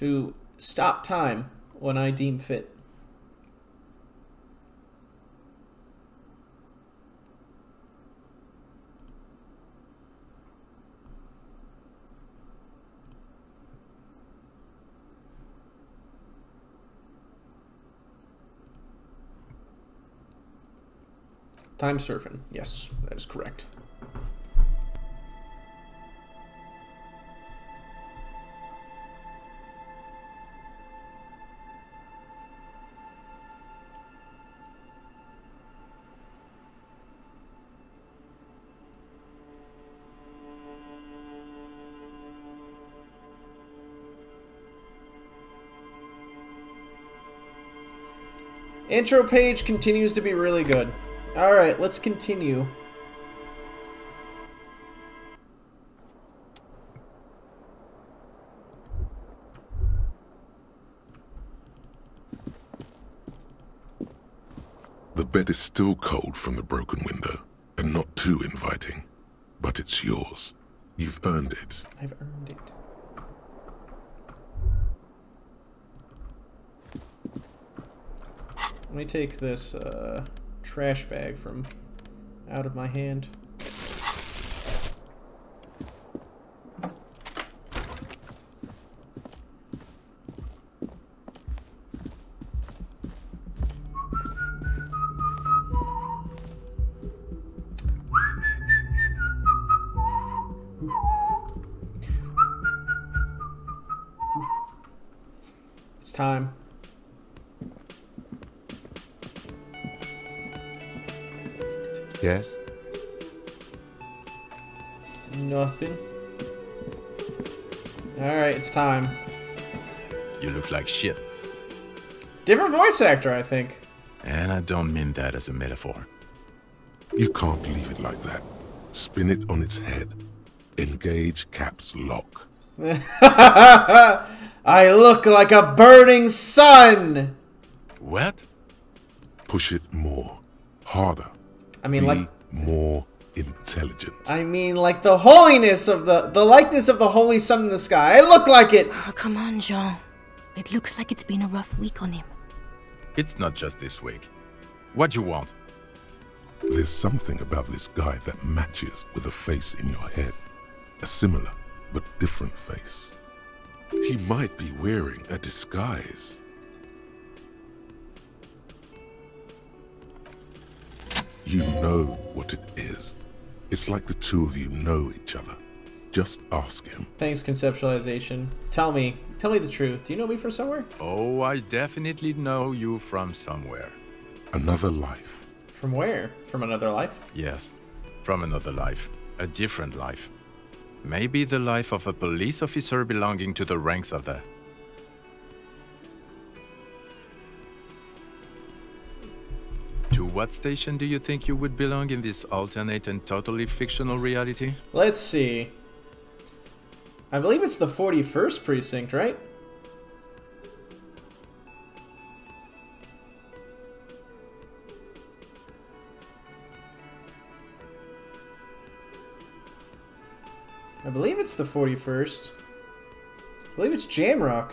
to stop time when I deem fit. Time surfing. Yes, that is correct. Intro page continues to be really good. Alright, let's continue. The bed is still cold from the broken window, and not too inviting. But it's yours. You've earned it. I've earned it. Let me take this trash bag from out of my hand. It's time. Yes? Nothing. Alright, it's time. You look like shit. Different voice actor, I think. And I don't mean that as a metaphor. You can't leave it like that. Spin it on its head. Engage caps lock. I look like a burning sun! What? Push it more. Harder. I mean, Be like... more intelligent. I mean, like the holiness of the likeness of the holy sun in the sky. I look like it! Oh, come on, Jean. It looks like it's been a rough week on him. It's not just this week. What you want? There's something about this guy that matches with a face in your head. A similar, but different face. He might be wearing a disguise. You know what it is. It's like the two of you know each other. Just ask him. Thanks, conceptualization. Tell me the truth. Do you know me from somewhere? Oh, I definitely know you from somewhere. Another life. From where? From another life? Yes, from another life. A different life. Maybe the life of a police officer belonging to the ranks of the... To what station do you think you would belong in this alternate and totally fictional reality? Let's see. I believe it's the 41st precinct, right? I believe it's the 41st. I believe it's Jamrock.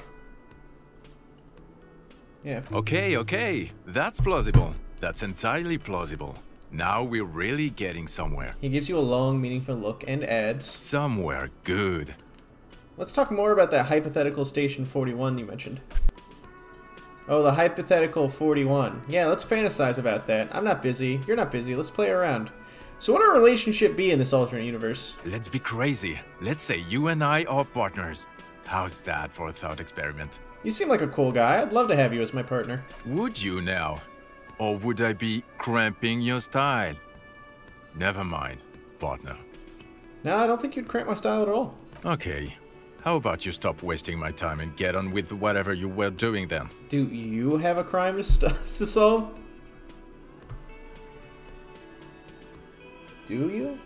Yeah. Okay. That's plausible. That's entirely plausible. Now we're really getting somewhere. He gives you a long, meaningful look and adds... Somewhere good. Let's talk more about that hypothetical Station 41 you mentioned. Oh, the hypothetical 41. Yeah, let's fantasize about that. I'm not busy. You're not busy. Let's play around. So what would our relationship be in this alternate universe? Let's be crazy. Let's say you and I are partners. How's that for a thought experiment? You seem like a cool guy. I'd love to have you as my partner. Would you now? Or would I be cramping your style? Never mind, partner. No, I don't think you'd cramp my style at all. Okay. How about you stop wasting my time and get on with whatever you were doing then? Do you have a crime to solve? Do you?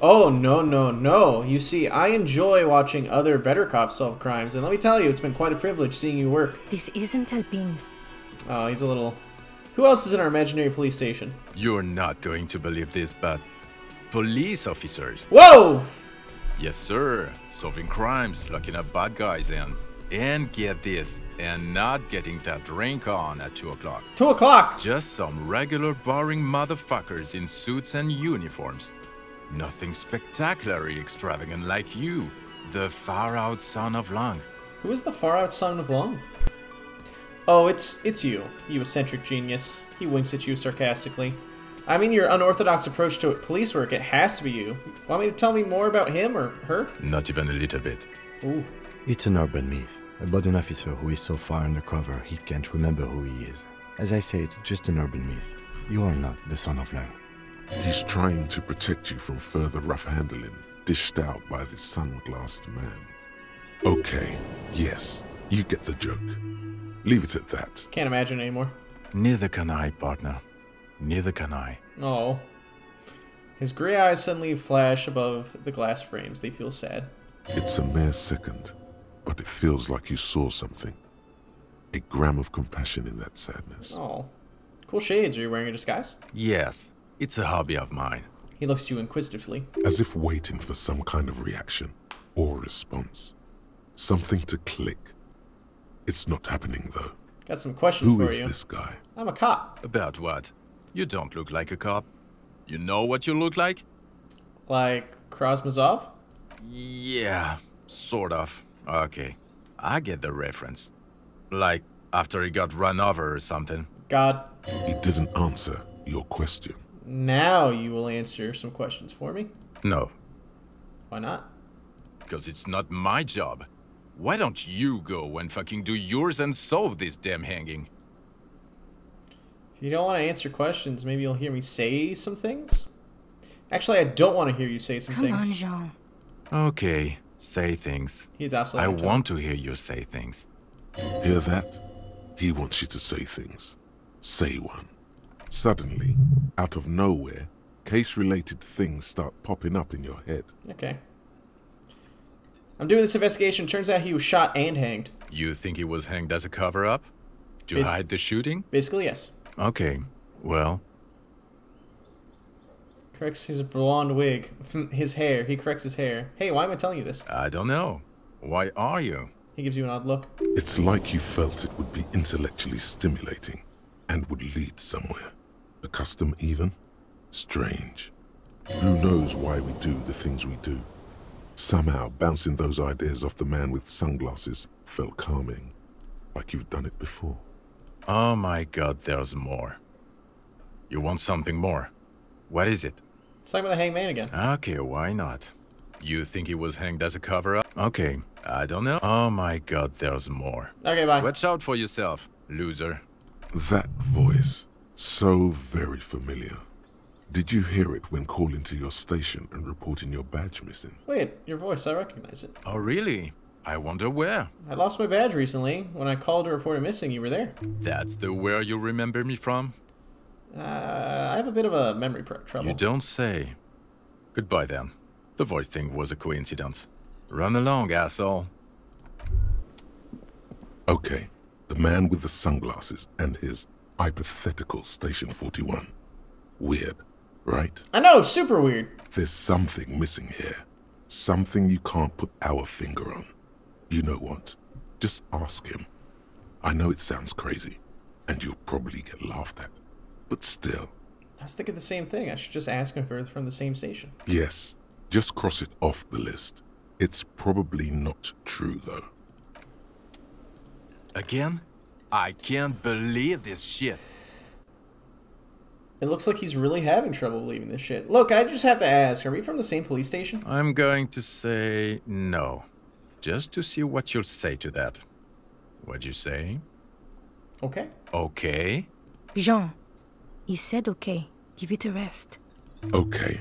Oh, no. You see, I enjoy watching other better cops solve crimes, and let me tell you, it's been quite a privilege seeing you work. This isn't Alpine. Oh, he's a little Who else is in our imaginary police station? You're not going to believe this, but police officers. Whoa! Yes, sir. Solving crimes, locking up bad guys, and get this, and not getting that drink on at 2 o'clock. 2 o'clock! Just some regular boring motherfuckers in suits and uniforms. Nothing spectacularly extravagant like you, the far-out son of Lang. Who is the far-out son of Long? Oh, it's you eccentric genius. He winks at you sarcastically. I mean, your unorthodox approach to police work, it has to be you. Want me to tell me more about him or her? Not even a little bit. Ooh. It's an urban myth about an officer who is so far undercover he can't remember who he is. As I say, it's just an urban myth. You are not the son of Lang. He's trying to protect you from further rough handling, dished out by this sunglassed man. Okay, yes, you get the joke. Leave it at that. Can't imagine anymore. Neither can I, partner. Neither can I. Oh. His gray eyes suddenly flash above the glass frames. They feel sad. It's a mere second, but it feels like you saw something. A gram of compassion in that sadness. Oh. Cool shades. Are you wearing a disguise? Yes, it's a hobby of mine. He looks at you inquisitively. As if waiting for some kind of reaction or response. Something to click. It's not happening, though. Got some questions Who for is you. this guy? I'm a cop. About what? You don't look like a cop. You know what you look like? Like Krasmazov? Yeah, sort of. Okay, I get the reference. Like, after he got run over or something. God. He didn't answer your question. Now you will answer some questions for me. No, Why not? because it's not my job. Why don't you go and fucking do yours and solve this damn hanging? If you don't want to answer questions, maybe you'll hear me say some things? Actually, I don't want to hear you say some Come things. on, Jean. Okay, say things. He adopts I like want to hear you say things. Hear that? He wants you to say things. Say one. Suddenly, out of nowhere, case-related things start popping up in your head. Okay. I'm doing this investigation. Turns out he was shot and hanged. You think he was hanged as a cover-up? To Bas- hide the shooting? Basically, yes. Okay, well, Corrects his blonde wig. His hair. He corrects his hair. Hey, why am I telling you this? I don't know. Why are you? He gives you an odd look. It's like you felt it would be intellectually stimulating and would lead somewhere. A custom even? Strange. Who knows why we do the things we do? Somehow, bouncing those ideas off the man with sunglasses felt calming, like you've done it before. Oh my god, there's more. You want something more? What is it? It's like with the hangman again. Okay, why not? You think he was hanged as a cover-up? Okay, I don't know. Oh my god, there's more. Okay, bye. Watch out for yourself, loser. That voice, so very familiar. Did you hear it when calling to your station and reporting your badge missing? Wait, your voice. I recognize it. Oh really? I wonder where. I lost my badge recently. When I called to report it missing, you were there. That's the where you remember me from? I have a bit of a memory trouble. You don't say. Goodbye then. The voice thing was a coincidence. Run along, asshole. Okay, the man with the sunglasses and his hypothetical Station 41. Weird, right? I know, super weird. There's something missing here. Something you can't put our finger on. You know what? Just ask him. I know it sounds crazy, and you'll probably get laughed at. But still. I was thinking the same thing. I should just ask him if it's from the same station. Yes, just cross it off the list. It's probably not true, though. Again? I can't believe this shit. It looks like he's really having trouble believing this shit. Look, I just have to ask, are we from the same police station? I'm going to say no. Just to see what you'll say to that. What'd you say? Okay. Okay? Jean, he said okay. Give it a rest. Okay,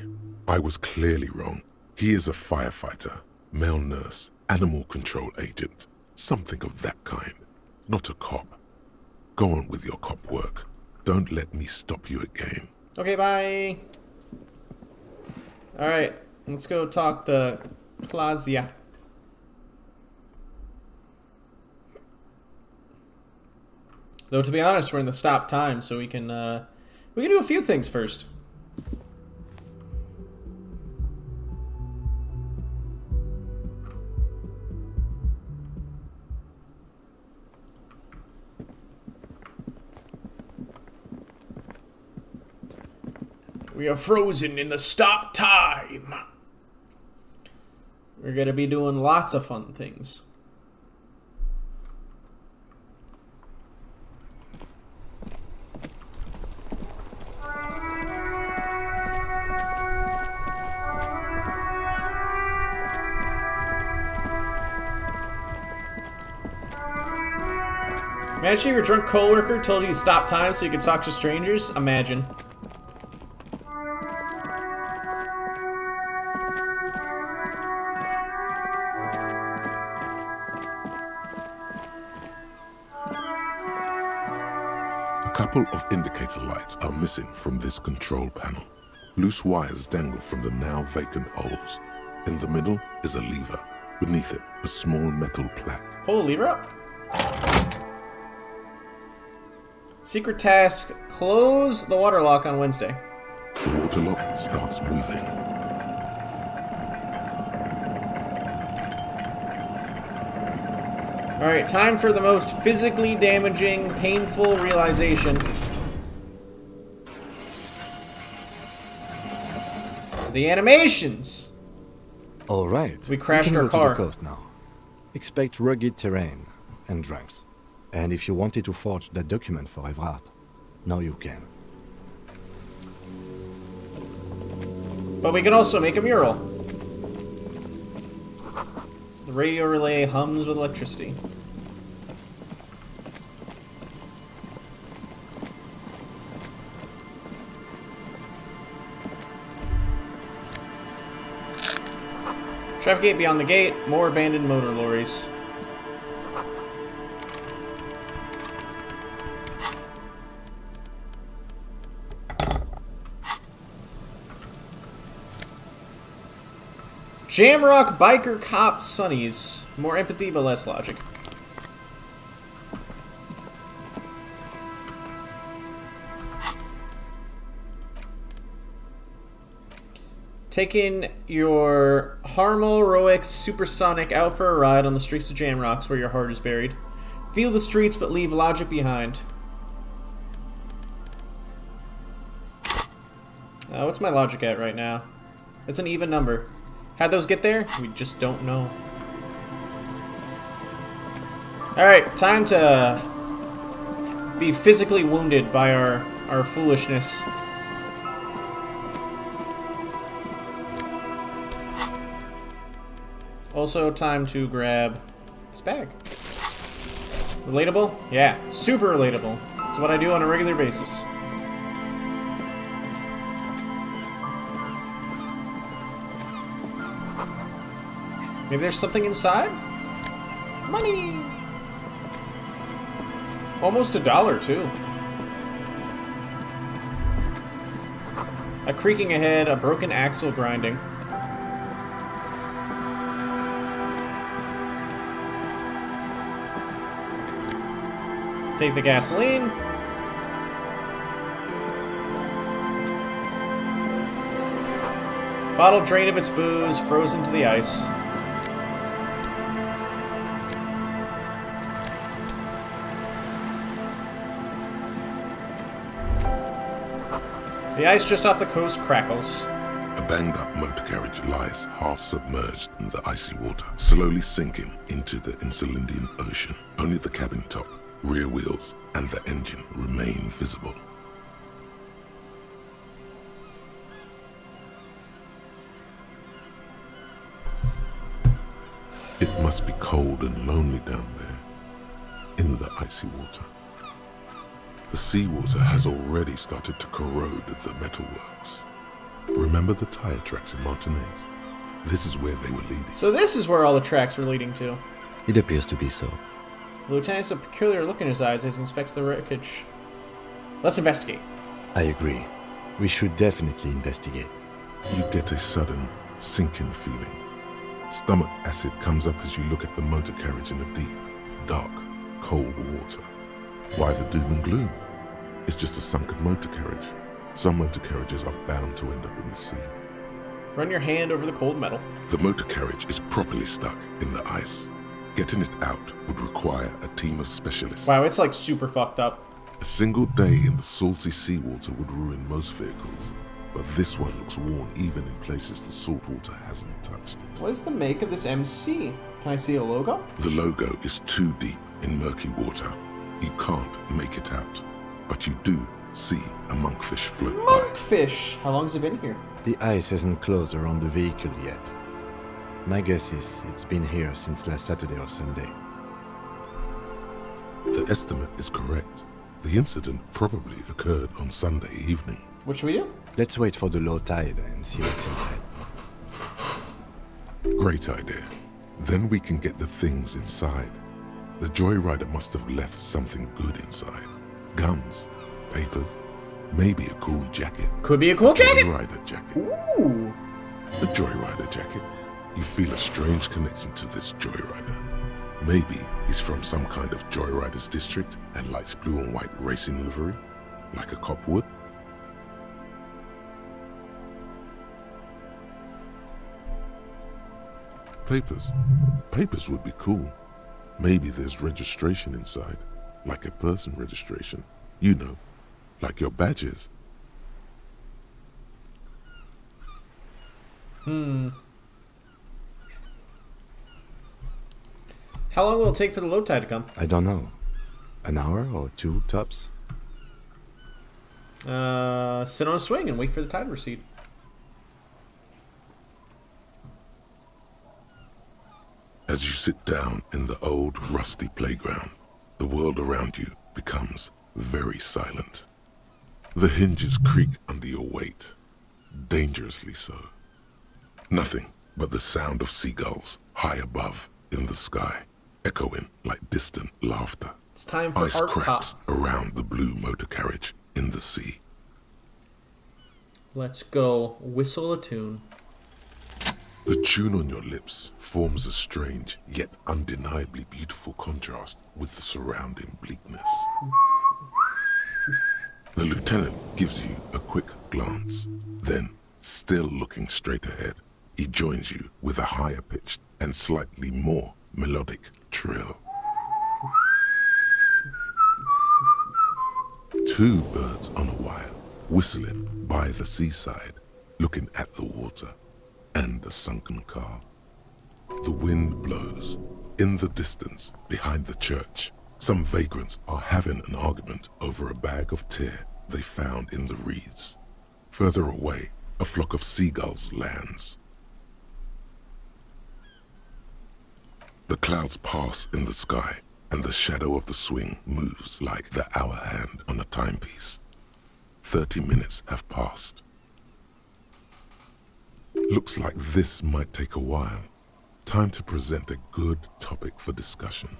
I was clearly wrong. He is a firefighter, male nurse, animal control agent, something of that kind. Not a cop. Go on with your cop work. Don't let me stop you again. Okay, bye. Alright, let's go talk to Plazia. Though, to be honest, we're in the stop time, so we can do a few things first. We are frozen in the stop time. We're gonna be doing lots of fun things. Imagine your drunk coworker told you to stop time so you could talk to strangers. Imagine. A couple of indicator lights are missing from this control panel. Loose wires dangle from the now vacant holes. In the middle is a lever. Beneath it, a small metal plaque. Pull the lever up. Secret task, close the water lock on Wednesday. The water lock starts moving. Alright, time for the most physically damaging, painful realization. The animations! Alright. We crashed can our go car. To the coast now. Expect rugged terrain and drunks. And if you wanted to forge that document for Evrard, now you can. But we can also make a mural. The radio relay hums with electricity. Traffic gate beyond the gate, more abandoned motor lorries. Jamrock biker cop Sonnies. More empathy but less logic. Taking your Harmoroic Supersonic out for a ride on the streets of Jamrocks where your heart is buried. Feel the streets but leave logic behind. What's my logic at right now? It's an even number. How'd those get there? We just don't know. Alright, time to be physically wounded by our foolishness. Also, time to grab this bag. Relatable? Yeah, super relatable. It's what I do on a regular basis. Maybe there's something inside? Money! Almost $1, too. A creaking ahead, a broken axle grinding. Take the gasoline. Bottle drained of its booze, frozen to the ice. The ice just off the coast crackles. A banged-up motor carriage lies half-submerged in the icy water, slowly sinking into the Insulindian Ocean. Only the cabin top, rear wheels, and the engine remain visible. It must be cold and lonely down there, in the icy water. The seawater has already started to corrode the metalworks. Remember the tire tracks in Martinez? This is where they were leading. So this is where all the tracks were leading to. It appears to be so. The lieutenant has a peculiar look in his eyes as he inspects the wreckage. Let's investigate. I agree. We should definitely investigate. You get a sudden, sinking feeling. Stomach acid comes up as you look at the motor carriage in the deep, dark, cold water. Why the doom and gloom? It's just a sunken motor carriage. Some motor carriages are bound to end up in the sea. Run your hand over the cold metal. The motor carriage is properly stuck in the ice. Getting it out would require a team of specialists. Wow, it's like super fucked up. A single day in the salty seawater would ruin most vehicles, but this one looks worn even in places the salt water hasn't touched it. What is the make of this MC? Can I see a logo? The logo is too deep in murky water. You can't make it out, but you do see a monkfish float by. Monkfish! How long has it been here? The ice hasn't closed around the vehicle yet. My guess is it's been here since last Saturday or Sunday. The estimate is correct. The incident probably occurred on Sunday evening. What should we do? Let's wait for the low tide and see what's inside. Great idea. Then we can get the things inside. The joyrider must have left something good inside. Guns, papers, maybe a cool jacket. Could be a cool jacket! Joyrider jacket. Ooh! A joyrider jacket. You feel a strange connection to this joyrider. Maybe he's from some kind of joyriders district and likes blue and white racing livery, like a cop would. Papers. Papers would be cool. Maybe there's registration inside, like a person registration. You know, like your badges. How long will it take for the low tide to come? I don't know. An hour or two, tops? Sit on a swing and wait for the tide to recede. As you sit down in the old, rusty playground, the world around you becomes very silent. The hinges creak under your weight, dangerously so. Nothing but the sound of seagulls high above in the sky, echoing like distant laughter. It's time for Ice art cracks cop. around the blue motor carriage in the sea. Let's go whistle a tune. The tune on your lips forms a strange yet undeniably beautiful contrast with the surrounding bleakness. The lieutenant gives you a quick glance, then, still looking straight ahead, he joins you with a higher pitched and slightly more melodic trill. Two birds on a wire, whistling by the seaside, looking at the water and a sunken car. The wind blows. In the distance, behind the church, some vagrants are having an argument over a bag of tear they found in the reeds. Further away, a flock of seagulls lands. The clouds pass in the sky, and the shadow of the swing moves like the hour hand on a timepiece. 30 minutes have passed. Looks like this might take a while. Time to present a good topic for discussion.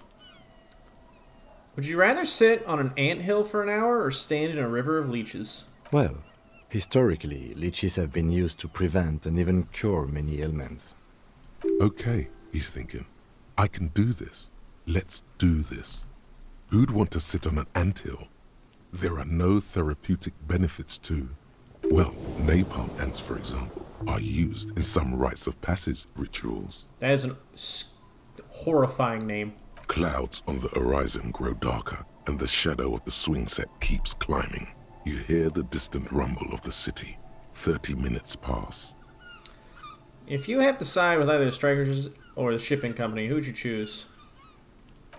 Would you rather sit on an anthill for an hour or stand in a river of leeches? Well, historically, leeches have been used to prevent and even cure many ailments. Okay, he's thinking. I can do this. Let's do this. Who'd want to sit on an anthill? There are no therapeutic benefits to... Well, napalm ants, for example, are used in some rites of passage rituals. That is a horrifying name. Clouds on the horizon grow darker, and the shadow of the swing set keeps climbing. You hear the distant rumble of the city. 30 minutes pass. If you have to side with either the strikers or the shipping company, who would you choose?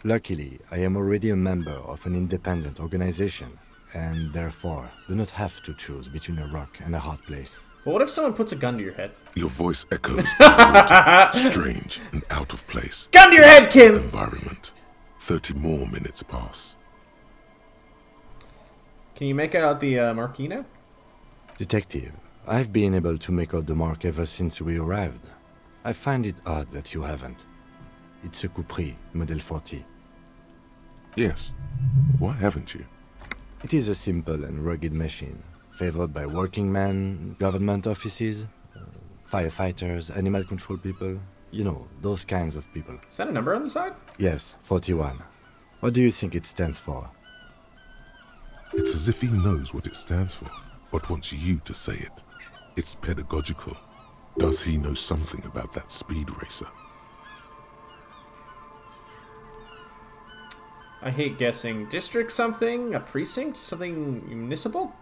Luckily, I am already a member of an independent organization, and therefore do not have to choose between a rock and a hot place. But what if someone puts a gun to your head? Your voice echoes in the water, strange and out of place. Gun to your head, Kim! Environment. 30 more minutes pass. Can you make out the marquee now? Detective, I've been able to make out the mark ever since we arrived. I find it odd that you haven't. It's a Coupris, Model 40. Yes. Why haven't you? It is a simple and rugged machine, favored by working men, government offices, firefighters, animal control people. You know, those kinds of people. Is that a number on the side? Yes, 41. What do you think it stands for? It's as if he knows what it stands for, but wants you to say it. It's pedagogical. Does he know something about that speed racer? I hate guessing. District something? A precinct? Something municipal?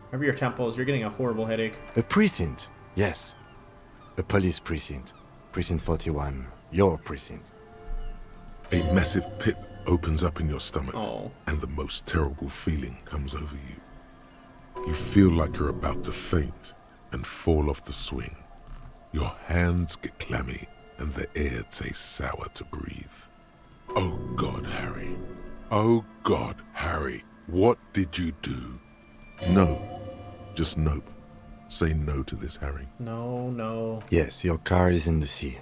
Whatever your temple is, you're getting a horrible headache. A precinct, yes. A police precinct. Precinct 41. Your precinct. A massive pit opens up in your stomach, Oh. and the most terrible feeling comes over you. You feel like you're about to faint and fall off the swing. Your hands get clammy, and the air tastes sour to breathe. Oh God, Harry. Oh God, Harry. What did you do? No. Just nope. Say no to this, Harry. No, no. Yes, your car is in the sea.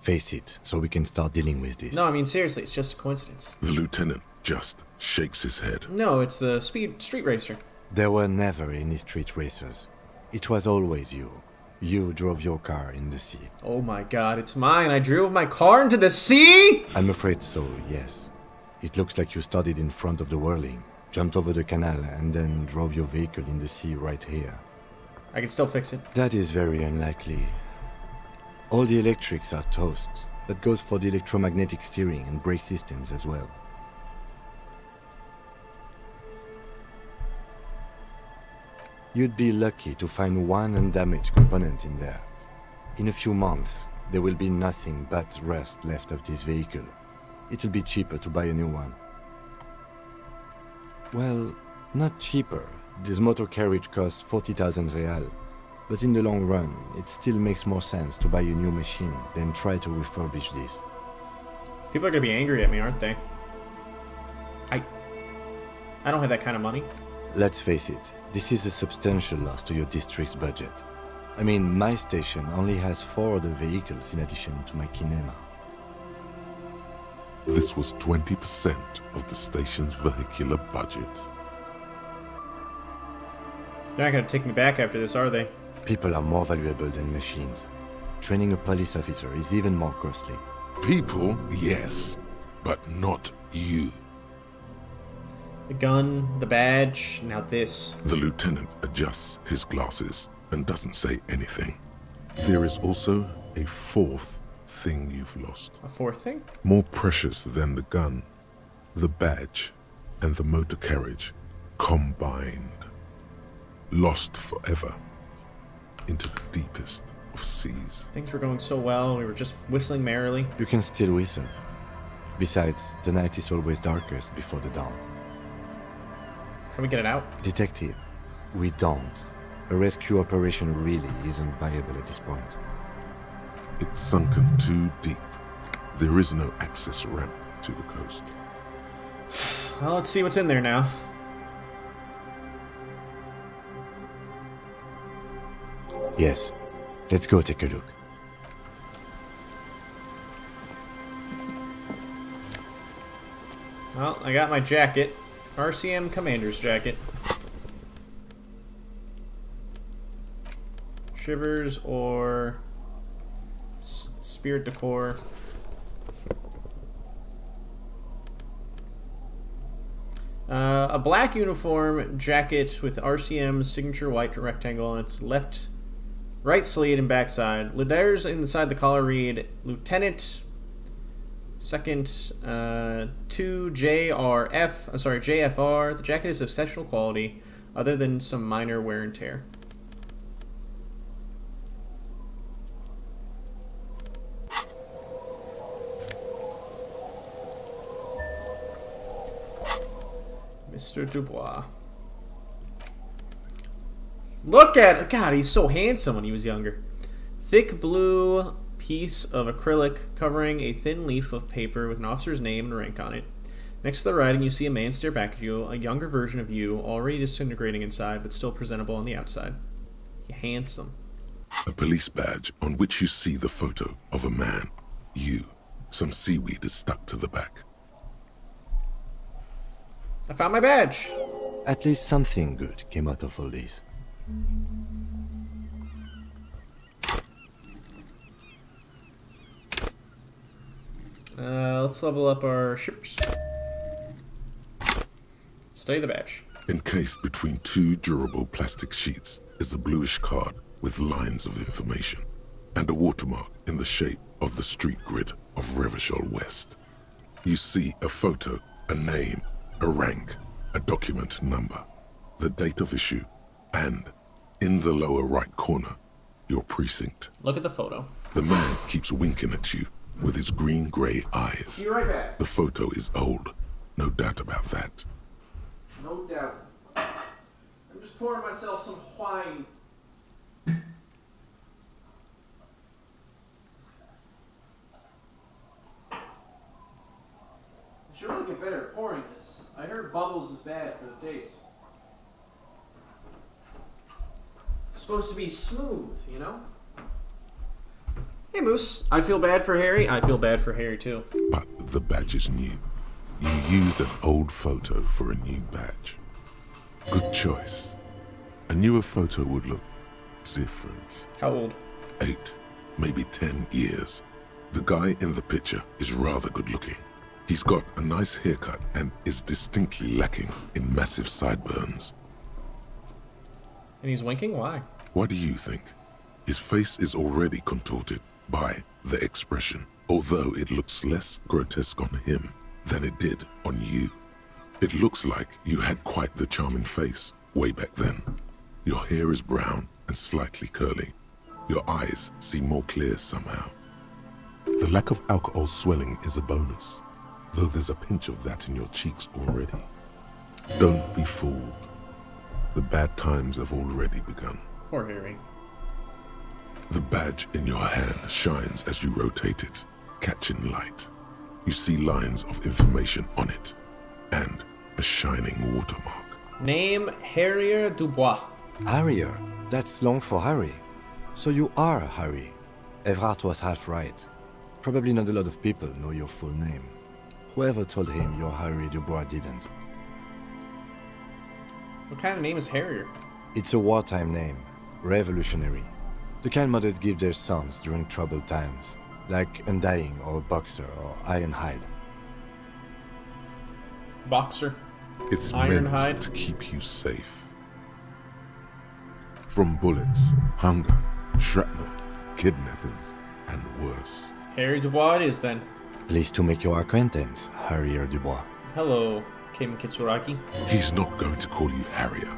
Face it, so we can start dealing with this. No, I mean, seriously, it's just a coincidence. The lieutenant just shakes his head. No, it's the street racer. There were never any street racers. It was always you. You drove your car in the sea. Oh my God, it's mine. I drove my car into the sea? I'm afraid so, yes. It looks like you started in front of the whirling, jumped over the canal, and then drove your vehicle in the sea right here. I can still fix it. That is very unlikely. All the electrics are toast. That goes for the electromagnetic steering and brake systems as well. You'd be lucky to find one undamaged component in there. In a few months, there will be nothing but rust left of this vehicle. It'll be cheaper to buy a new one. Well, not cheaper. This motor carriage costs 40,000 real. But in the long run, it still makes more sense to buy a new machine than try to refurbish this. People are gonna be angry at me, aren't they? I don't have that kind of money. Let's face it, this is a substantial loss to your district's budget. I mean, my station only has 4 other vehicles in addition to my kinema. This was 20% of the station's vehicular budget. They're not gonna take me back after this, are they? People are more valuable than machines. Training a police officer is even more costly. People, yes, but not you. The gun, the badge, now this. The lieutenant adjusts his glasses and doesn't say anything. There is also a fourth thing you've lost. A fourth thing? More precious than the gun, the badge, and the motor carriage combined. Lost forever into the deepest of seas. Things were going so well, we were just whistling merrily. You can still whistle. Besides, the night is always darkest before the dawn. Can we get it out? Detective, we don't. A rescue operation really isn't viable at this point. It's sunken too deep. There is no access ramp to the coast. Well, let's see what's in there now. Yes, let's go take a look. Well, I got my jacket. RCM Commander's jacket. Shivers or Spirit Decor. A black uniform jacket with RCM's signature white rectangle on its right sleeve and backside. Letters inside the collar read Lieutenant Second 2 JRF. I'm sorry, JFR. The jacket is of exceptional quality, other than some minor wear and tear. Mr. Dubois. Look at it. God, he's so handsome when he was younger. Thick blue piece of acrylic covering a thin leaf of paper with an officer's name and rank on it. Next to the writing, you see a man stare back at you, a younger version of you, already disintegrating inside, but still presentable on the outside. Handsome. A police badge on which you see the photo of a man. You. Some seaweed is stuck to the back. I found my badge. At least something good came out of all this. Let's level up our shippers. Study the badge. Encased between two durable plastic sheets is a bluish card with lines of information and a watermark in the shape of the street grid of Revachol West. You see a photo, a name, a rank, a document number, the date of issue, and, in the lower right corner, your precinct. Look at the photo. The man keeps winking at you with his green-gray eyes. See you right back. The photo is old, no doubt about that. No doubt. I'm just pouring myself some wine. I should really get better at pouring this. I heard bubbles is bad for the taste. It's supposed to be smooth, you know? Hey, Moose. I feel bad for Harry. I feel bad for Harry, too. But the badge is new. You used an old photo for a new badge. Good choice. A newer photo would look different. How old? 8, maybe 10 years. The guy in the picture is rather good looking. He's got a nice haircut and is distinctly lacking in massive sideburns. And he's winking? Why? What do you think? His face is already contorted by the expression, although it looks less grotesque on him than it did on you. It looks like you had quite the charming face way back then. Your hair is brown and slightly curly. Your eyes seem more clear somehow. The lack of alcohol swelling is a bonus, though there's a pinch of that in your cheeks already. Don't be fooled. The bad times have already begun. Poor Harry. The badge in your hand shines as you rotate it, catching light. You see lines of information on it, and a shining watermark. Name Harrier Dubois. Harrier? That's long for Harry. So you are Harry. Evrard was half right. Probably not a lot of people know your full name. Whoever told him you're Harry Dubois didn't. What kind of name is Harrier? It's a wartime name. Revolutionary. The kind mothers give their sons during troubled times. Like Undying or Boxer or Ironhide. Boxer. It's Ironhide. meant to keep you safe. From bullets, hunger, shrapnel, kidnappings, and worse. Harry Dubois it is then. Pleased to make your acquaintance, Harrier Dubois. Hello, Kim Kitsuragi. He's not going to call you Harrier.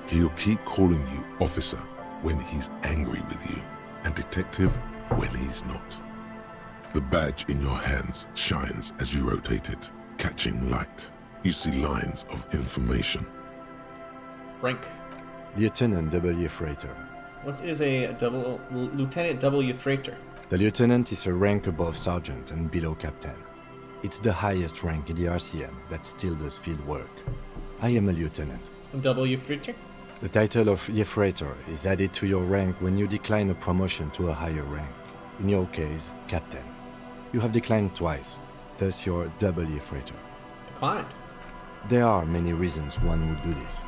He'll keep calling you officer when he's angry with you, and detective when he's not. The badge in your hands shines as you rotate it, catching light. You see lines of information. Rank. Lieutenant W. Freighter. What is a Lieutenant W. Freighter? The lieutenant is a rank above sergeant and below captain. It's the highest rank in the RCM that still does field work. I am a lieutenant. W. Freighter? The title of Freighter is added to your rank when you decline a promotion to a higher rank. In your case, captain. You have declined twice, thus you're W. Freighter. Declined. There are many reasons one would do this.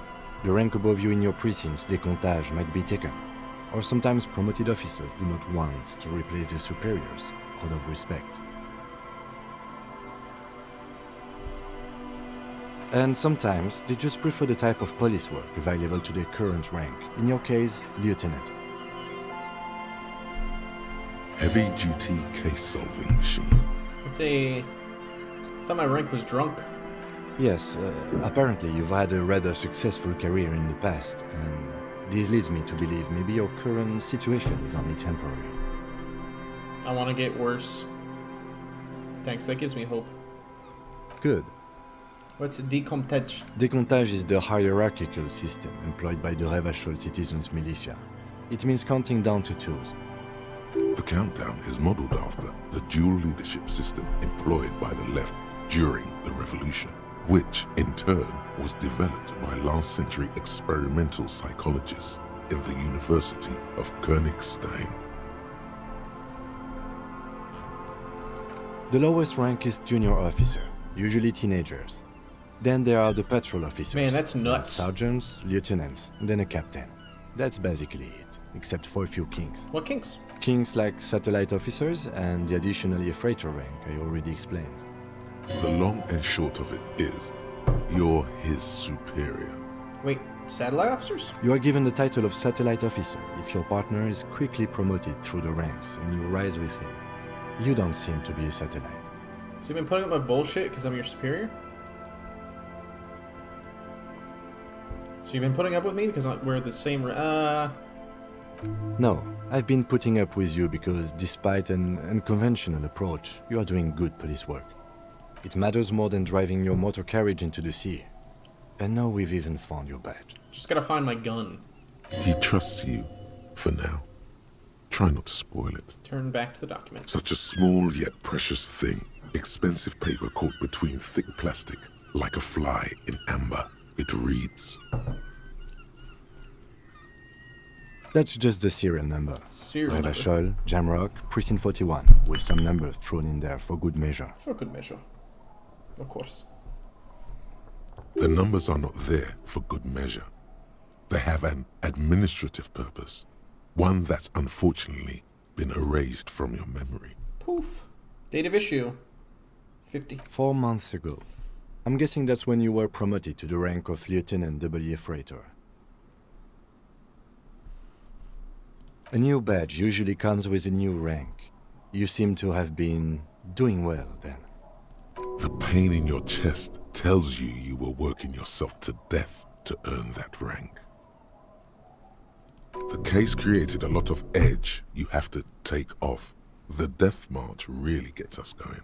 The rank above you in your precinct's décomptage might be taken, or sometimes promoted officers do not want to replace their superiors out of respect. And sometimes they just prefer the type of police work available to their current rank, in your case, lieutenant. Heavy-duty case-solving machine. I thought my rank was drunk. Yes, apparently you've had a rather successful career in the past, and this leads me to believe maybe your current situation is only temporary. I want to get worse. Thanks, that gives me hope. Good. What's décomptage? Décomptage is the hierarchical system employed by the Revachol citizens' militia. It means counting down to twos. The countdown is modeled after the dual leadership system employed by the left during the revolution, which in turn was developed by last century experimental psychologists in the University of Königstein. The lowest rank is junior officer, usually teenagers. Then there are the patrol officers. Man, that's nuts. Sergeants, lieutenants, and then a captain. That's basically it, except for a few kings. What kinks? Kings like satellite officers and the additionally a freighter rank I already explained. The long and short of it is, You're his superior. Wait, satellite officers? You are given the title of satellite officer if your partner is quickly promoted through the ranks and you rise with him. You don't seem to be a satellite. So you've been putting up my bullshit because I'm your superior? So you've been putting up with me because we're the same... No, I've been putting up with you because despite an unconventional approach, you are doing good police work. It matters more than driving your motor carriage into the sea. And now we've even found your badge. Just gotta find my gun. He trusts you, for now. Try not to spoil it. Turn back to the document. Such a small yet precious thing. Expensive paper caught between thick plastic, like a fly in amber. It reads... That's just the serial number. Serial number. Revachol, Jamrock, Precinct 41, with some numbers thrown in there for good measure. For good measure. Of course. The numbers are not there for good measure. They have an administrative purpose. One that's unfortunately been erased from your memory. Poof. Date of issue. 50. 4 months ago. I'm guessing that's when you were promoted to the rank of Lieutenant W. Freighter. A new badge usually comes with a new rank. You seem to have been doing well then. The pain in your chest tells you you were working yourself to death to earn that rank. The case created a lot of edge you have to take off. The death march really gets us going.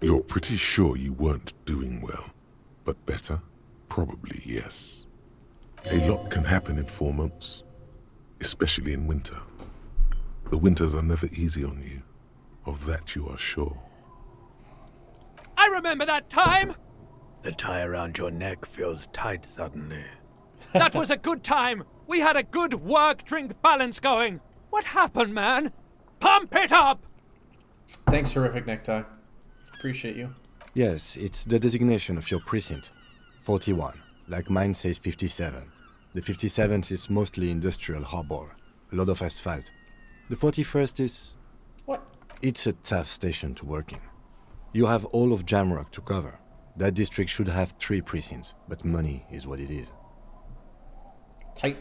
You're pretty sure you weren't doing well, but better? Probably yes. A lot can happen in 4 months, especially in winter. The winters are never easy on you, of that you are sure. I remember that time! The tie around your neck feels tight suddenly. That was a good time! We had a good work-drink balance going! What happened, man? Pump it up! Thanks, Horrific Necktie. Appreciate you. Yes, it's the designation of your precinct. 41, like mine says 57. The 57th is mostly industrial harbor, a lot of asphalt. The 41st is... What? It's a tough station to work in. You have all of Jamrock to cover. That district should have 3 precincts, but money is what it is. Tight.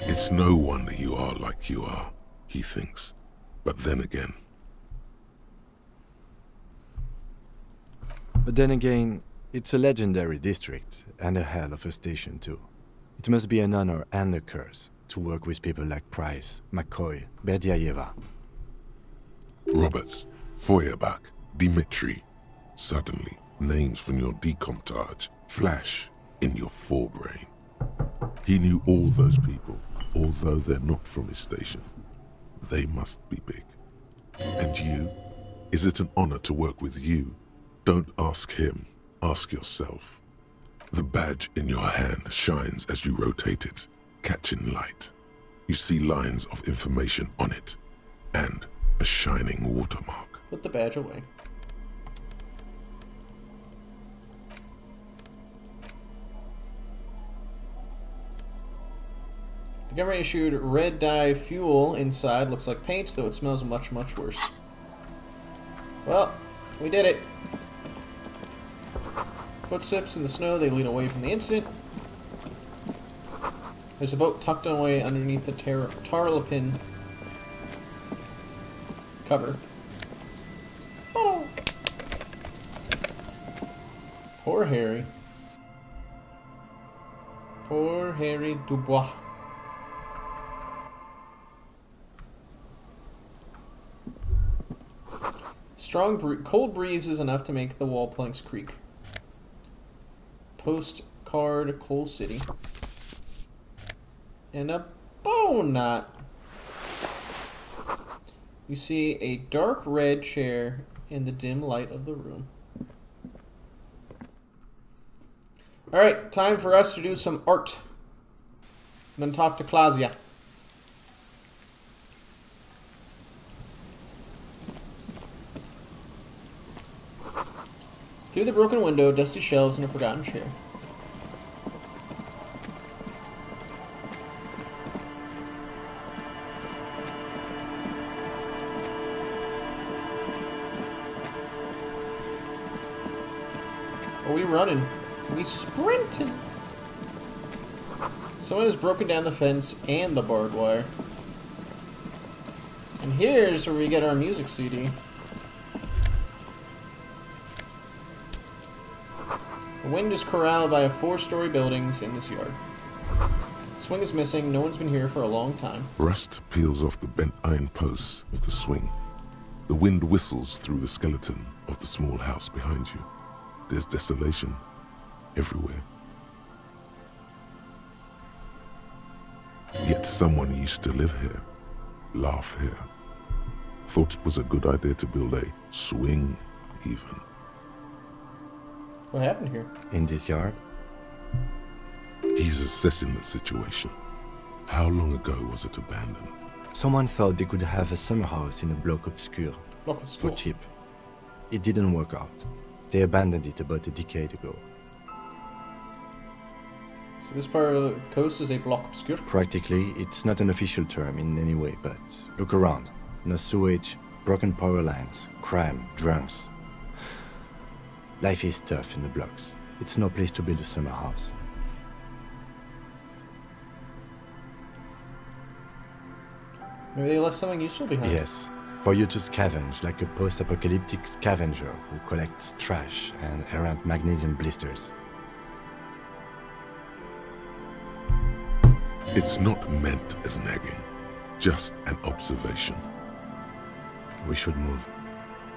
It's no wonder you are like you are, he thinks. But then again... But then again, it's a legendary district, and a hell of a station too. It must be an honor and a curse to work with people like Price, McCoy, Berdiaeva. Roberts, Feuerbach, Dimitri. Suddenly, names from your decomptage flash in your forebrain. He knew all those people, although they're not from his station. They must be big. And you? Is it an honor to work with you? Don't ask him, ask yourself. The badge in your hand shines as you rotate it, catching light. You see lines of information on it, and a shining watermark. Put the badge away. The government issued red dye fuel inside. Looks like paint, though it smells much, much worse. Well, we did it. Footsteps in the snow, they lead away from the incident. There's a boat tucked away underneath the tarlopin cover. Oh. Poor Harry. Poor Harry Dubois. Cold breeze is enough to make the wall planks creak. Postcard, Coal City. And a bow knot. You see a dark red chair in the dim light of the room. Alright, time for us to do some art. And then talk to Claudia. Through the broken window, dusty shelves, and a forgotten chair. are we running? Are we sprinting? Someone has broken down the fence and the barbed wire. And here's where we get our music CD. The wind is corralled by 4-story buildings in this yard. The swing is missing. No one's been here for a long time. Rust peels off the bent iron posts of the swing. The wind whistles through the skeleton of the small house behind you. There's desolation everywhere. Yet someone used to live here, laugh here. Thought it was a good idea to build a swing, even. What happened here? In this yard? He's assessing the situation. How long ago was it abandoned? Someone thought they could have a summer house in a bloc obscure. Bloc obscure. For cheap. It didn't work out. They abandoned it about a decade ago. So this part of the coast is a bloc obscure? Practically, it's not an official term in any way, but look around. No sewage, broken power lines, crime, drunks. Life is tough in the blocks. It's no place to build a summer house. Maybe they left something useful behind. Yes, for you to scavenge like a post-apocalyptic scavenger who collects trash and errant magnesium blisters. It's not meant as nagging, just an observation. We should move.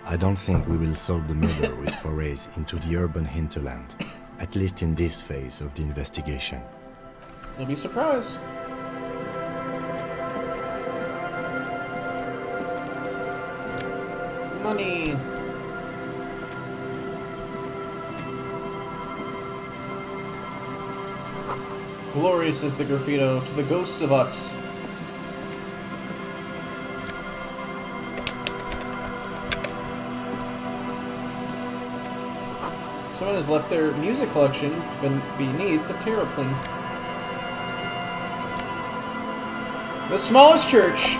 I don't think we will solve the murder with forays into the urban hinterland, at least in this phase of the investigation. You'll be surprised. Money. Glorious is the graffito to the ghosts of us. Someone has left their music collection beneath the terraplane. The smallest church.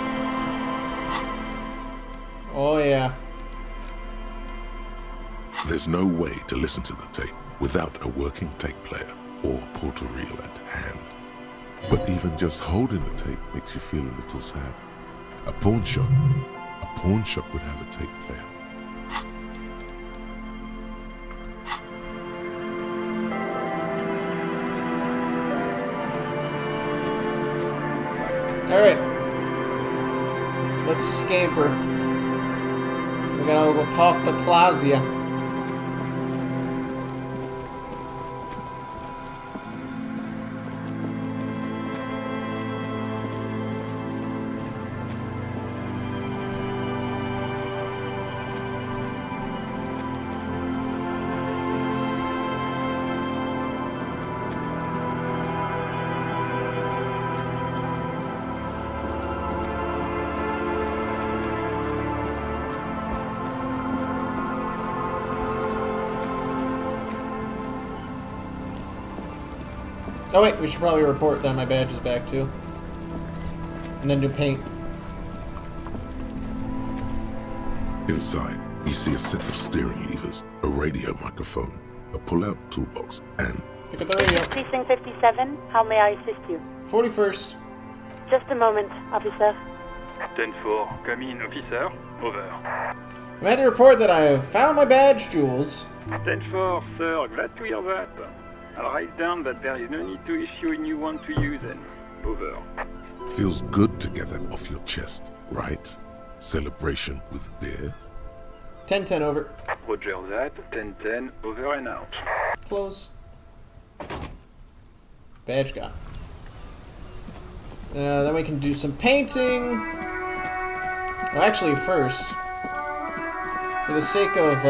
Oh yeah. There's no way to listen to the tape without a working tape player or portal-reel at hand. But even just holding the tape makes you feel a little sad. A pawn shop would have a tape player. Alright. Let's scamper. We're gonna go talk to Claudia. Oh wait, we should probably report that my badge is back too. And then do paint. Inside, you see a set of steering levers, a radio microphone, a pull-out toolbox, and... Pick up the radio. Precinct 57, how may I assist you? 41st. Just a moment, officer. 10-4, come in, officer. Over. I'm had to report that I have found my badge, Jules. 10-4, sir, glad to hear that. I'll write down that there is no need to issue a new one to you then. Over. Feels good to get that off your chest, right? Celebration with beer? 10-10 over. Roger that, 10-10, over and out. Close. Badge got. Then we can do some painting. Well, actually, first, for the sake of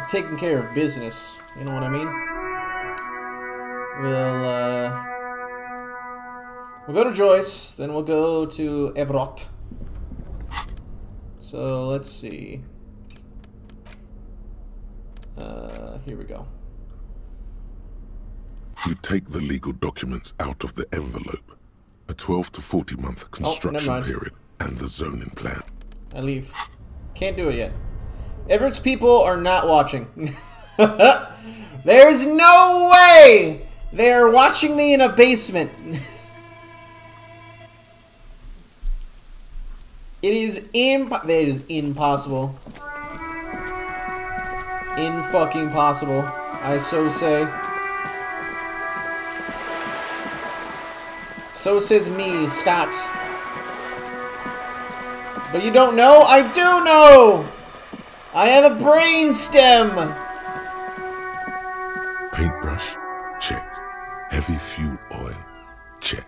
taking care of business, you know what I mean? We'll go to Joyce, then we'll go to Evrot. So let's see. Here we go. You take the legal documents out of the envelope. A 12 to 40 month construction period and the zoning plan. I leave. Can't do it yet. Everett's people are not watching. There's no way they are watching me in a basement. It is impossible. In-fucking possible. I so say. So says me, Scott. But you don't know? I do know! I have a brain stem! Paintbrush? Check. Heavy fuel oil? Check.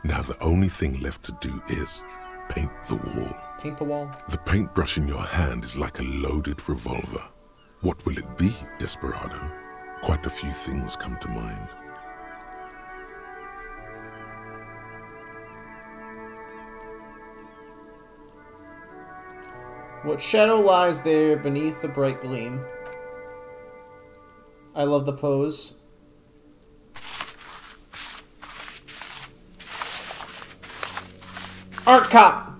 Now the only thing left to do is paint the wall. Paint the wall. The paintbrush in your hand is like a loaded revolver. What will it be, Desperado? Quite a few things come to mind. What shadow lies there beneath the bright gleam? I love the pose. Art cop!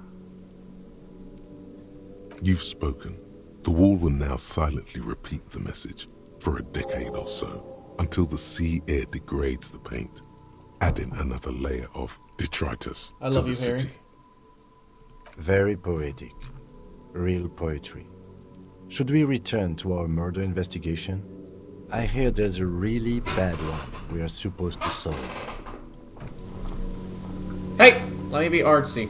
You've spoken. The wall will now silently repeat the message for a decade or so, until the sea air degrades the paint, adding another layer of detritus I to love the you, Harry. city. Very poetic. Real poetry. Should we return to our murder investigation? I hear there's a really bad one we are supposed to solve. Hey! Let me be artsy.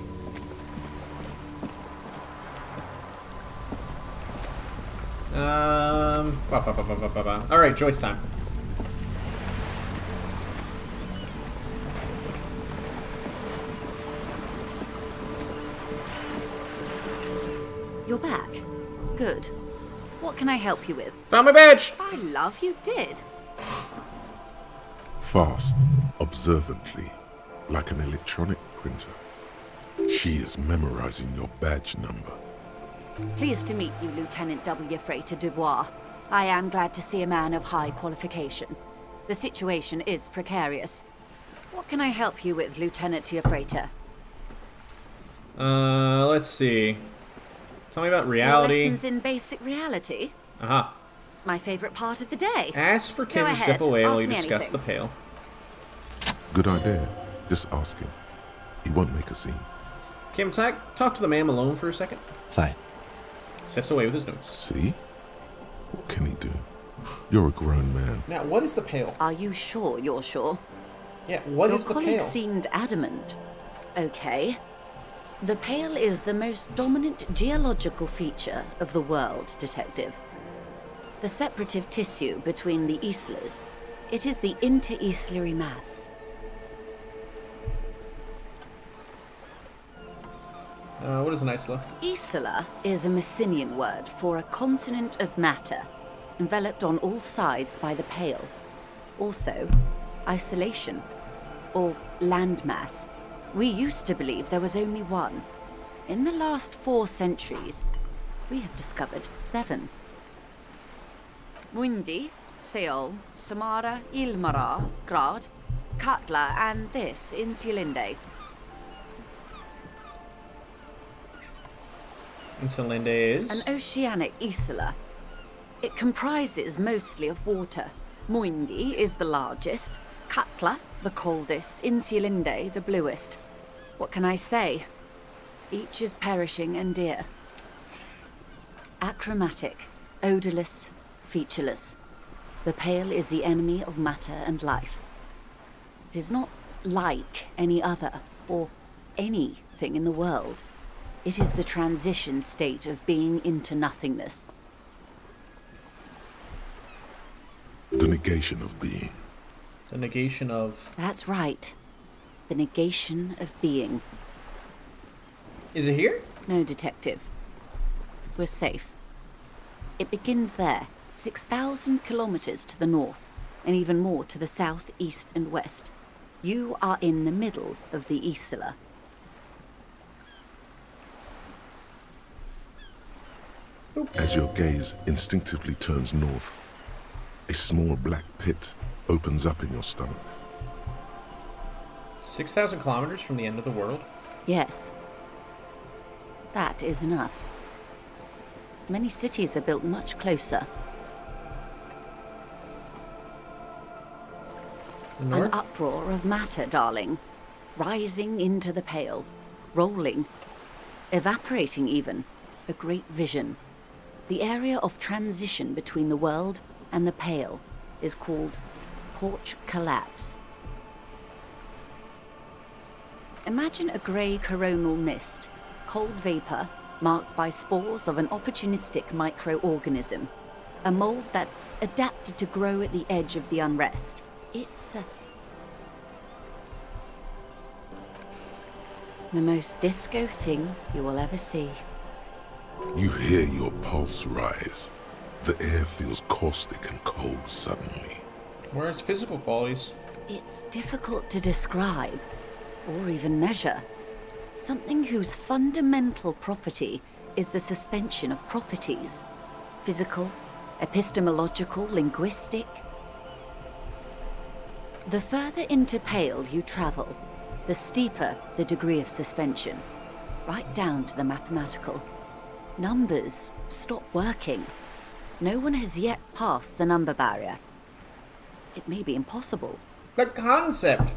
Alright, Joyce time. You're back. Good. What can I help you with? Found my badge! By love, you did. Fast, observantly, like an electronic printer. She is memorizing your badge number. Pleased to meet you, Lieutenant W. Freighter Dubois. I am glad to see a man of high qualification. The situation is precarious. What can I help you with, Lieutenant Freighter? Let's see. Tell me about reality. Lessons in basic reality? Aha. My favorite part of the day. Ask for Kim Go to step ahead. away while Ask you me discuss anything. the pail. Good idea. Just ask him. He won't make a scene. Kim, talk to the man alone for a second. Fine. Steps away with his notes. See? What can he do? You're a grown man. Now, what is the pail? Are you sure you're sure? Yeah, what is the Your pail? colleague seemed adamant. Okay. The pale is the most dominant geological feature of the world, Detective. The separative tissue between the islas. It is the inter-islary mass. What is an isla? Isla is a Messinian word for a continent of matter, enveloped on all sides by the pale. Also, isolation, or landmass. We used to believe there was only one. In the last 4 centuries, we have discovered 7. Mundi, Seol, Samara, Ilmara, Grad, Katla, and this, Insulinde. Insulinde is? An oceanic isla. It comprises mostly of water. Muindi is the largest, Katla the coldest, Insulinde the bluest. What can I say? Each is perishing and dear. Achromatic, odorless, featureless. The pale is the enemy of matter and life. It is not like any other, or anything in the world. It is the transition state of being into nothingness. The negation of being. The negation of... That's right. The negation of being. Is it here? No, Detective. We're safe. It begins there, 6,000 kilometers to the north, and even more to the south, east, and west. You are in the middle of the Isla. As your gaze instinctively turns north, a small black pit opens up in your stomach. 6,000 kilometers from the end of the world? Yes. That is enough. Many cities are built much closer. An North? uproar of matter, darling. Rising into the pale. Rolling. Evaporating even. A great vision. The area of transition between the world and the pale is called porch collapse. Imagine a grey coronal mist, cold vapor marked by spores of an opportunistic microorganism, a mold that's adapted to grow at the edge of the unrest. It's the most disco thing you will ever see. You hear your pulse rise. The air feels caustic and cold suddenly. Where's physical qualities? It's difficult to describe, or even measure. Something whose fundamental property is the suspension of properties. Physical, epistemological, linguistic. The further into Pale you travel, the steeper the degree of suspension, right down to the mathematical. Numbers stop working. No one has yet passed the number barrier. It may be impossible. The concept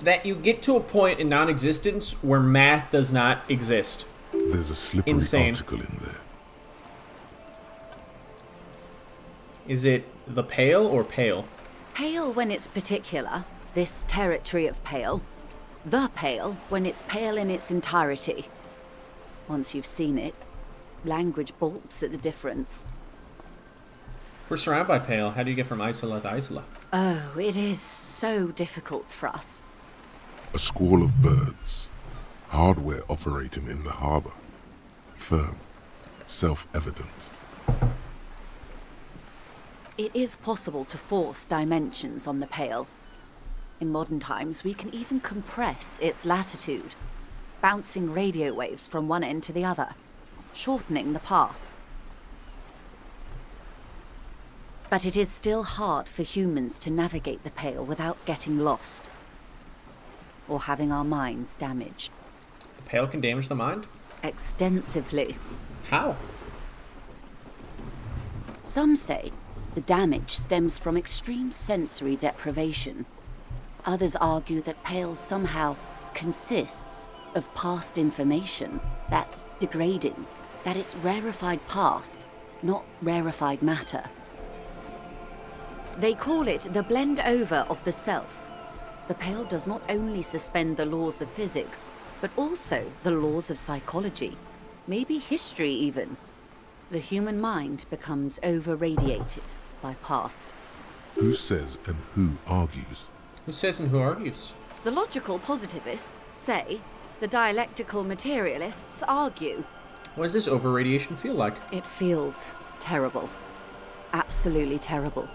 that you get to a point in non-existence where math does not exist. There's a slippery article in there. Is it the Pale or Pale? Pale when it's particular, this territory of Pale. The Pale when it's pale in its entirety. Once you've seen it, language balks at the difference. We're surrounded by Pale. How do you get from Isola to Isola? Oh, it is so difficult for us. A squall of birds. Hardware operating in the harbor. Firm. Self-evident. It is possible to force dimensions on the Pale. In modern times, we can even compress its latitude, bouncing radio waves from one end to the other, shortening the path. But it is still hard for humans to navigate the Pale without getting lost, or having our minds damaged. The Pale can damage the mind? Extensively. How? Some say the damage stems from extreme sensory deprivation. Others argue that Pale somehow consists of past information that's degrading, that it's rarefied past, not rarefied matter. They call it the blend over of the self. The Pale does not only suspend the laws of physics, but also the laws of psychology, maybe history even. The human mind becomes over-radiated by past. Who says and who argues? Who says and who argues? The logical positivists say, the dialectical materialists argue. What does this over-radiation feel like? It feels terrible. Absolutely terrible.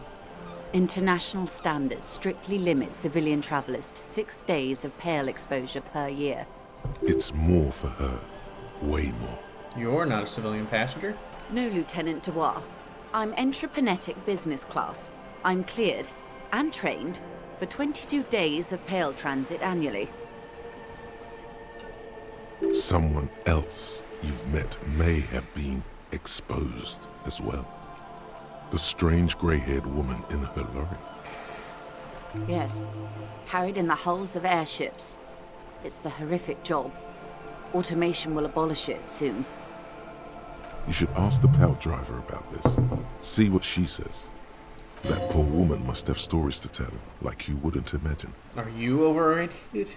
International standards strictly limit civilian travelers to 6 days of Pale exposure per year. It's more for her. Way more. You're not a civilian passenger? No, Lieutenant Dubois. I'm entreprenetic business class. I'm cleared and trained for 22 days of Pale transit annually. Someone else you've met may have been exposed as well. The strange grey-haired woman in her lorry. Yes, carried in the hulls of airships. It's a horrific job. Automation will abolish it soon. You should ask the pal driver about this. See what she says. That poor woman must have stories to tell, like you wouldn't imagine. Are you overrated?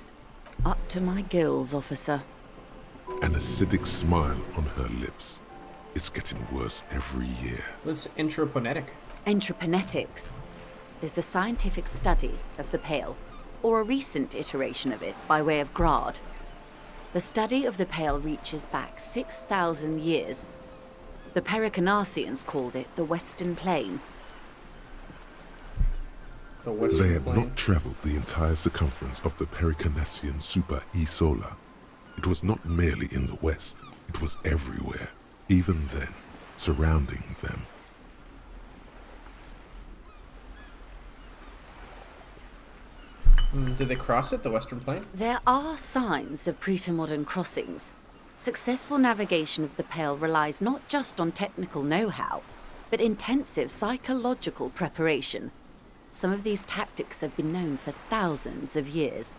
Up to my gills, officer. An acidic smile on her lips. It's getting worse every year. What's entroponetic? Entreponetics is the scientific study of the Pale, or a recent iteration of it by way of grad. The study of the Pale reaches back 6,000 years. The Pericarnassians called it the Western Plain. The Western They have Plain? not traveled the entire circumference of the Pericarnassian Super Isola. It was not merely in the west, it was everywhere, even then, surrounding them. Did they cross it, the Western Plain? There are signs of pretermodern crossings. Successful navigation of the Pale relies not just on technical know-how, but intensive psychological preparation. Some of these tactics have been known for thousands of years.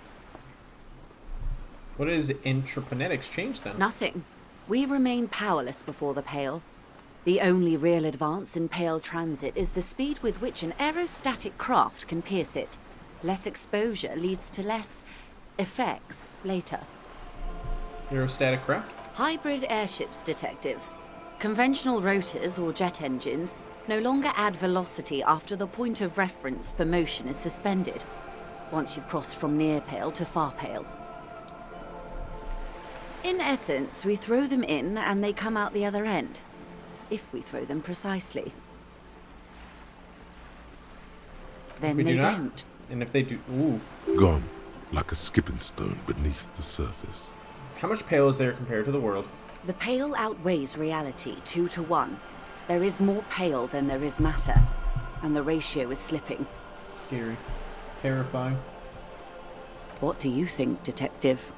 What does intraponetics change then? Nothing. We remain powerless before the Pale. The only real advance in Pale transit is the speed with which an aerostatic craft can pierce it. Less exposure leads to less effects later. Aerostatic craft? Hybrid airships, Detective. Conventional rotors or jet engines no longer add velocity after the point of reference for motion is suspended, once you've crossed from near Pale to far Pale. In essence, we throw them in and they come out the other end. If we throw them precisely. Then we they do not? don't. And if they do... Ooh. Gone, like a skipping stone beneath the surface. How much Pale is there compared to the world? The Pale outweighs reality 2 to 1. There is more Pale than there is matter, and the ratio is slipping. Scary. Terrifying. What do you think, Detective?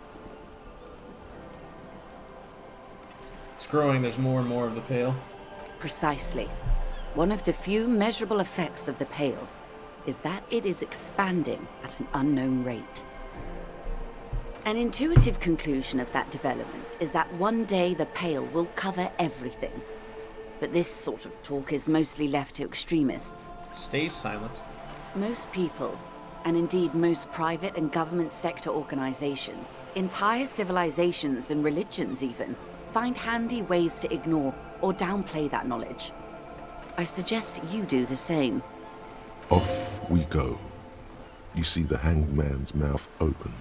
It's growing. There's more and more of the Pale. Precisely. One of the few measurable effects of the Pale is that it is expanding at an unknown rate. An intuitive conclusion of that development is that one day the Pale will cover everything. But this sort of talk is mostly left to extremists. Stay silent. Most people, and indeed most private and government sector organizations, entire civilizations and religions even, find handy ways to ignore or downplay that knowledge. I suggest you do the same. Off we go. You see the hanged man's mouth open.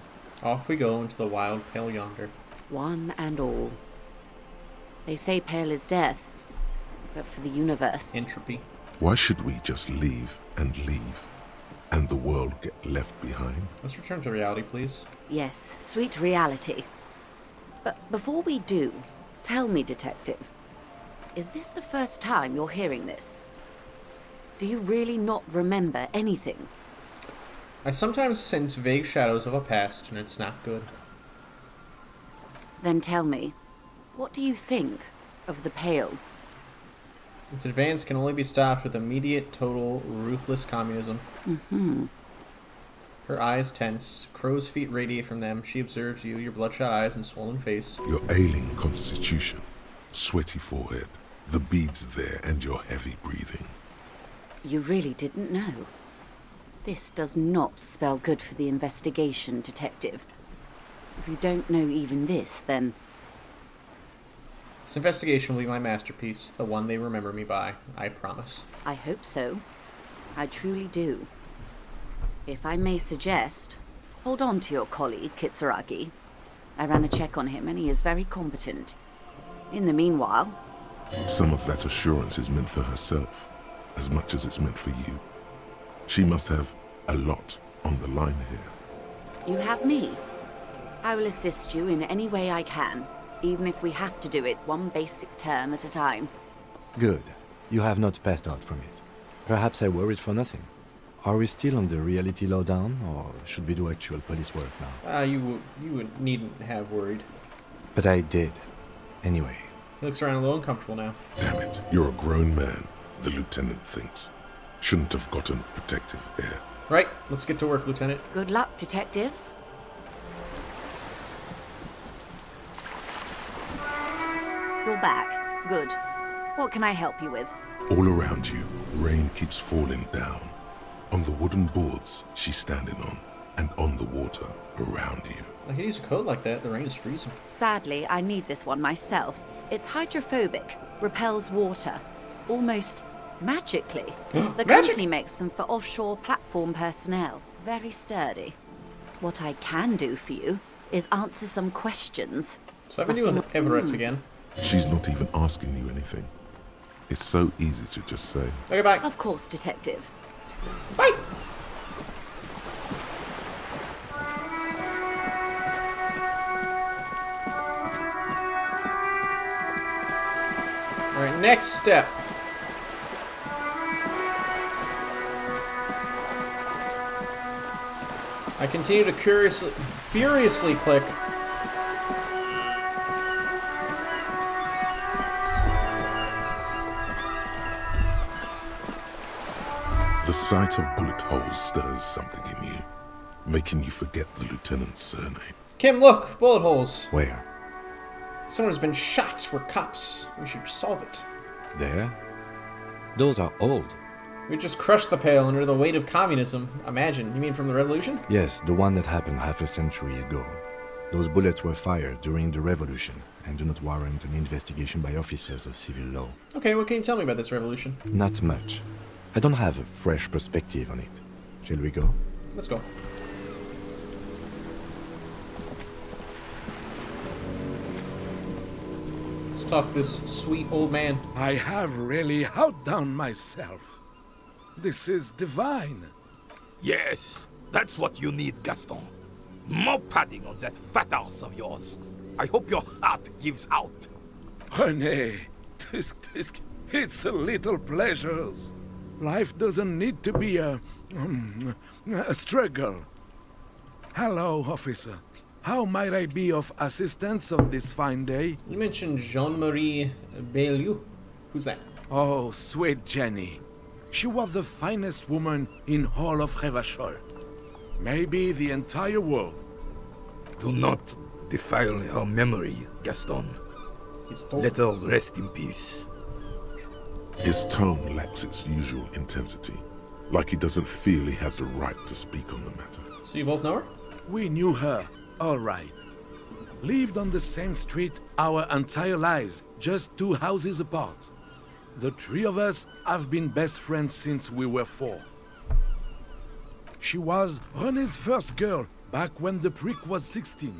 Off we go into the wild Pale yonder. One and all. They say Pale is death, but for the universe. Entropy. Why should we just leave, and the world get left behind? Let's return to reality, please. Yes, sweet reality. But before we do, tell me, Detective, is this the first time you're hearing this? Do you really not remember anything? I sometimes sense vague shadows of a past, and it's not good. Then tell me, what do you think of the Pale? Its advance can only be stopped with immediate, total, ruthless communism. Mm-hmm. Her eyes tense. Crow's feet radiate from them. She observes you, your bloodshot eyes and swollen face. Your ailing constitution, sweaty forehead, the beads there, and your heavy breathing. You really didn't know. This does not spell good for the investigation, Detective. If you don't know even this, then... This investigation will be my masterpiece, the one they remember me by, I promise. I hope so. I truly do. If I may suggest, hold on to your colleague, Kitsuragi. I ran a check on him and he is very competent. In the meanwhile... Some of that assurance is meant for herself, as much as it's meant for you. She must have a lot on the line here. You have me. I will assist you in any way I can, even if we have to do it one basic term at a time. Good. You have not passed out from it. Perhaps I worried for nothing. Are we still on the reality lowdown, or should we do actual police work now? You needn't have worried. But I did. Anyway. He looks around a little uncomfortable now. Damn it, you're a grown man, the lieutenant thinks. Shouldn't have gotten protective air. Right, let's get to work, Lieutenant. Good luck, detectives. You're back. Good. What can I help you with? All around you, rain keeps falling down. On the wooden boards she's standing on, and on the water around you. I can use a coat like that. The rain is freezing. Sadly, I need this one myself. It's hydrophobic, repels water, almost magically. The company makes them for offshore platform personnel. Very sturdy. What I can do for you is answer some questions. So I've been doing Everett's again. She's not even asking you anything. It's so easy to just say. Okay, bye. Of course, Detective. Bye. All right, next step. I continue to furiously click. The The sight of bullet holes stirs something in you, making you forget the lieutenant's surname. Kim, look! Bullet holes. Where? Someone has been shot. We're cops. We should solve it. There? Those are old. We just crushed the Pale under the weight of communism. Imagine. You mean from the revolution? Yes, the one that happened half a century ago. Those bullets were fired during the revolution and do not warrant an investigation by officers of civil law. Okay, what can you tell me about this revolution? Not much. I don't have a fresh perspective on it. Shall we go? Let's go. Let's talk to this sweet old man. I have really outdone myself. This is divine. Yes, that's what you need, Gaston. More padding on that fat ass of yours. I hope your heart gives out. René, it's a little pleasures. Life doesn't need to be a struggle. Hello, officer. How might I be of assistance on this fine day? You mentioned Jean-Marie Bellieu. Who's that? Oh, sweet Jenny. She was the finest woman in all of Revachol. Maybe the entire world. Do not defile her memory, Gaston. Let her rest in peace. His tone lacks its usual intensity, like he doesn't feel he has the right to speak on the matter. So you both know her? We knew her, all right. Lived on the same street our entire lives, just 2 houses apart. The 3 of us have been best friends since we were 4. She was René's first girl, back when the prick was 16.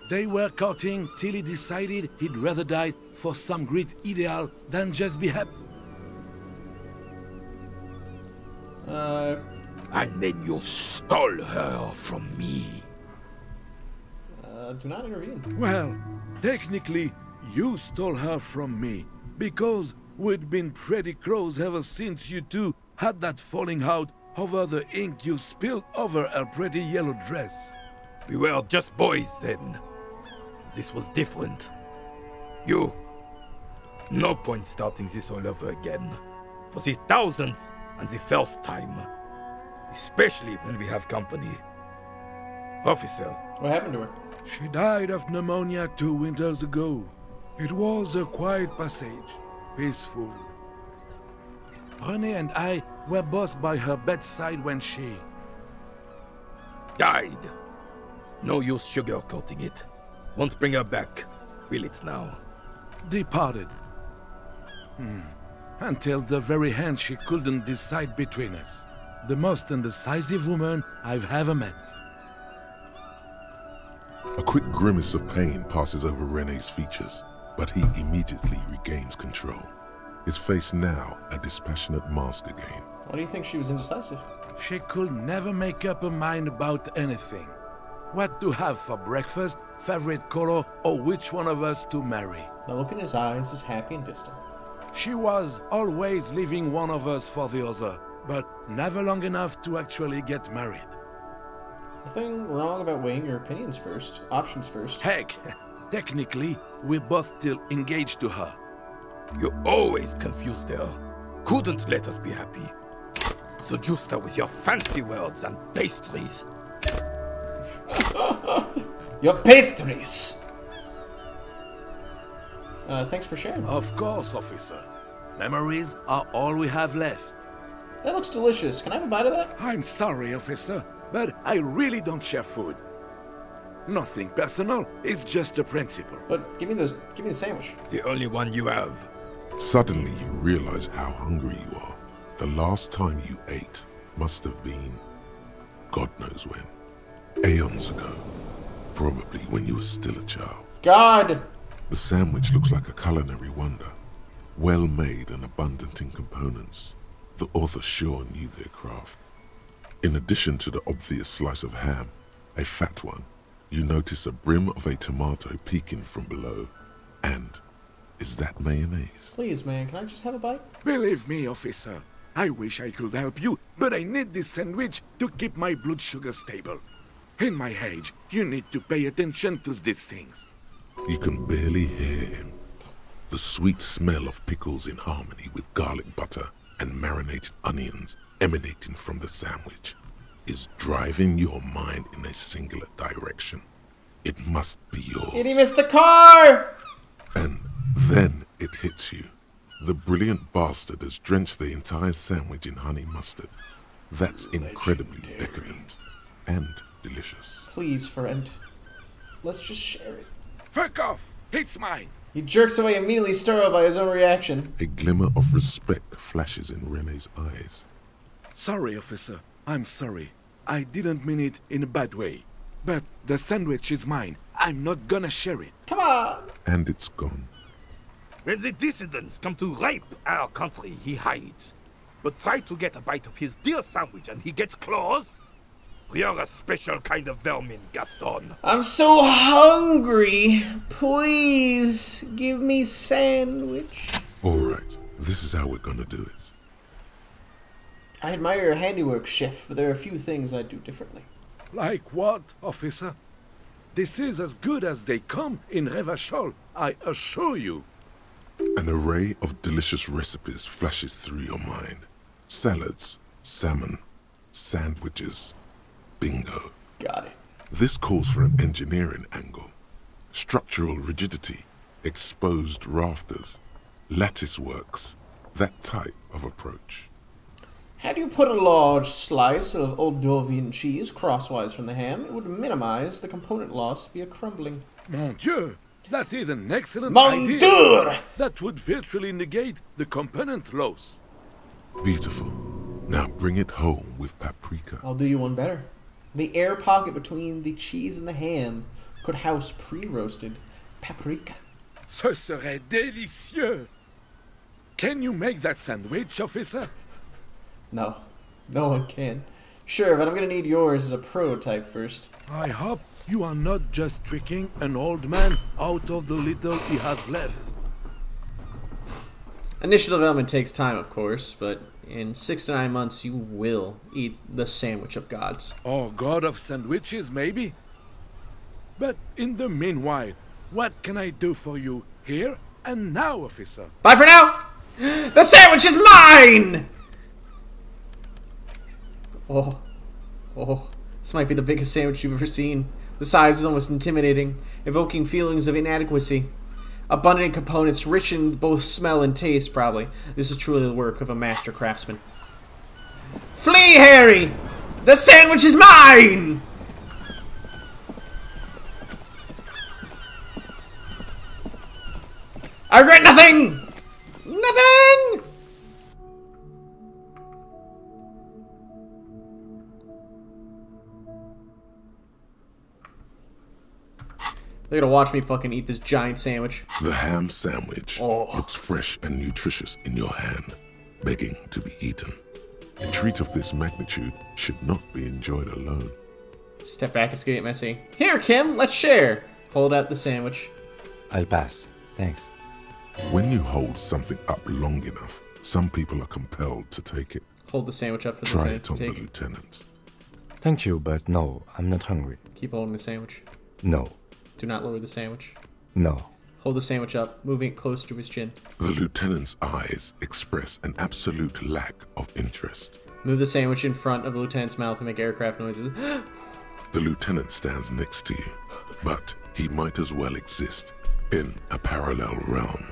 They were courting till he decided he'd rather die for some great ideal than just be happy. And then you stole her from me. Do not intervene. Well, technically, you stole her from me, because we'd been pretty close ever since you two had that falling out over the ink you spilled over her pretty yellow dress. We were just boys then. This was different. You. No point starting this all over again. For the 1000th and the first time. Especially when we have company. Officer. What happened to her? She died of pneumonia 2 winters ago. It was a quiet passage. Peaceful. René and I were both by her bedside when she... died. No use sugarcoating it. Won't bring her back. Will it now? Departed. Until the very hand she couldn't decide between us. The most indecisive woman I've ever met. A quick grimace of pain passes over René's features, but he immediately regains control. His face now a dispassionate mask again. Why do you think she was indecisive? She could never make up her mind about anything. What to have for breakfast, favorite color, or which one of us to marry. The look in his eyes is happy and distant. She was always leaving one of us for the other, but never long enough to actually get married. Nothing wrong about weighing your opinions first, options first. Heck, technically, we're both still engaged to her. You always confused her. Couldn't let us be happy. Seduced her with your fancy words and pastries. Your pastries! Thanks for sharing. Of course, officer. Memories are all we have left. That looks delicious. Can I have a bite of that? I'm sorry, officer, but I really don't share food. Nothing personal, it's just a principle. But give me the sandwich. The only one you have. Suddenly you realize how hungry you are. The last time you ate must have been God knows when. Aeons ago. Probably when you were still a child. God! The sandwich looks like a culinary wonder. Well made and abundant in components. The author sure knew their craft. In addition to the obvious slice of ham, a fat one, you notice a brim of a tomato peeking from below. And is that mayonnaise? Please, man, can I just have a bite? Believe me, officer. I wish I could help you, but I need this sandwich to keep my blood sugar stable. In my age, you need to pay attention to these things. You can barely hear him. The sweet smell of pickles in harmony with garlic butter and marinated onions emanating from the sandwich is driving your mind in a singular direction. It must be yours. Did he miss the car? And then it hits you. The brilliant bastard has drenched the entire sandwich in honey mustard. That's incredibly decadent and delicious. Please, friend. Let's just share it. Fuck off! It's mine! He jerks away, immediately startled by his own reaction. A glimmer of respect flashes in Rene's eyes. Sorry, officer. I'm sorry. I didn't mean it in a bad way. But the sandwich is mine. I'm not gonna share it. Come on! And it's gone. When the dissidents come to rape our country, he hides. But try to get a bite of his dear sandwich and he gets claws? You're a special kind of vermin, Gaston. I'm so hungry. Please, give me sandwich. Alright, this is how we're gonna do it. I admire your handiwork, chef, but there are a few things I'd do differently. Like what, officer? This is as good as they come in Revachol, I assure you. An array of delicious recipes flashes through your mind. Salads, salmon, sandwiches. Bingo. Got it. This calls for an engineering angle. Structural rigidity, exposed rafters, lattice works, that type of approach. Had you put a large slice of old Dorvian cheese crosswise from the ham, it would minimize the component loss via crumbling. Mon Dieu! That is an excellent Mon idea! Dieu! That would virtually negate the component loss. Beautiful. Now bring it home with paprika. I'll do you one better. The air pocket between the cheese and the ham could house pre-roasted paprika. Ce serait délicieux! Can you make that sandwich, officer? No. No one can. Sure, but I'm gonna need yours as a prototype first. I hope you are not just tricking an old man out of the little he has left. Initial development takes time, of course, but in 6 to 9 months you will eat the sandwich of gods. Oh, god of sandwiches, maybe? But in the meanwhile, what can I do for you here and now, officer? Bye for now! The sandwich is mine! Oh, this might be the biggest sandwich you've ever seen. The size is almost intimidating, evoking feelings of inadequacy. Abundant in components, rich in both smell and taste, probably. This is truly the work of a master craftsman. Flee, Harry! The sandwich is mine! I regret nothing! Nothing! They're gonna watch me fucking eat this giant sandwich. The ham sandwich looks fresh and nutritious in your hand, begging to be eaten. A treat of this magnitude should not be enjoyed alone. Step back, it's gonna get messy. Here, Kim, let's share. Hold out the sandwich. I'll pass. Thanks. When you hold something up long enough, some people are compelled to take it. Hold the sandwich up for the Try lieutenant. it on the Take it. lieutenant. Thank you, but no, I'm not hungry. Keep holding the sandwich. No. Do not lower the sandwich. No. Hold the sandwich up, moving it close to his chin. The lieutenant's eyes express an absolute lack of interest. Move the sandwich in front of the lieutenant's mouth and make aircraft noises. The lieutenant stands next to you, but he might as well exist in a parallel realm.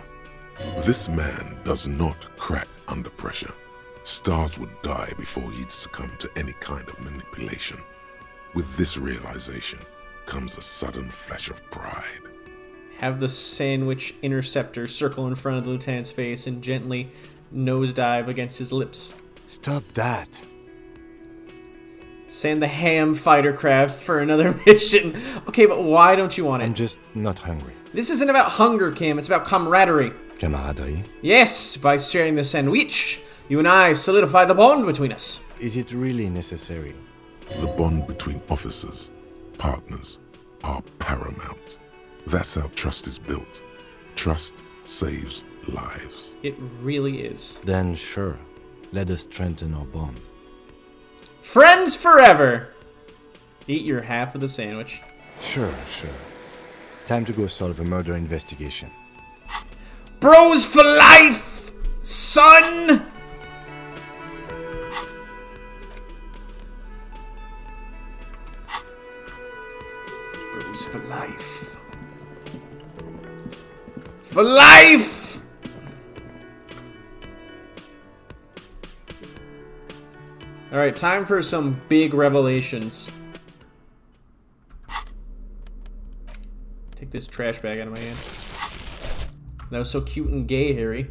This man does not crack under pressure. Stars would die before he'd succumb to any kind of manipulation. With this realization comes a sudden flash of pride. Have the sandwich interceptor circle in front of the lieutenant's face and gently nosedive against his lips. Stop that. Send the ham fighter craft for another mission. Okay, but why don't you want it? I'm just not hungry. This isn't about hunger, Kim. It's about camaraderie. Camaraderie? Yes, by sharing the sandwich, you and I solidify the bond between us. Is it really necessary? The bond between officers, partners, are paramount. That's how trust is built. Trust saves lives. It really is. Then sure, let us strengthen our bond. Friends forever! Eat your half of the sandwich. Sure. Time to go solve a murder investigation. Bros for life, son! life. For life! Alright, time for some big revelations. Take this trash bag out of my hand. That was so cute and gay, Harry.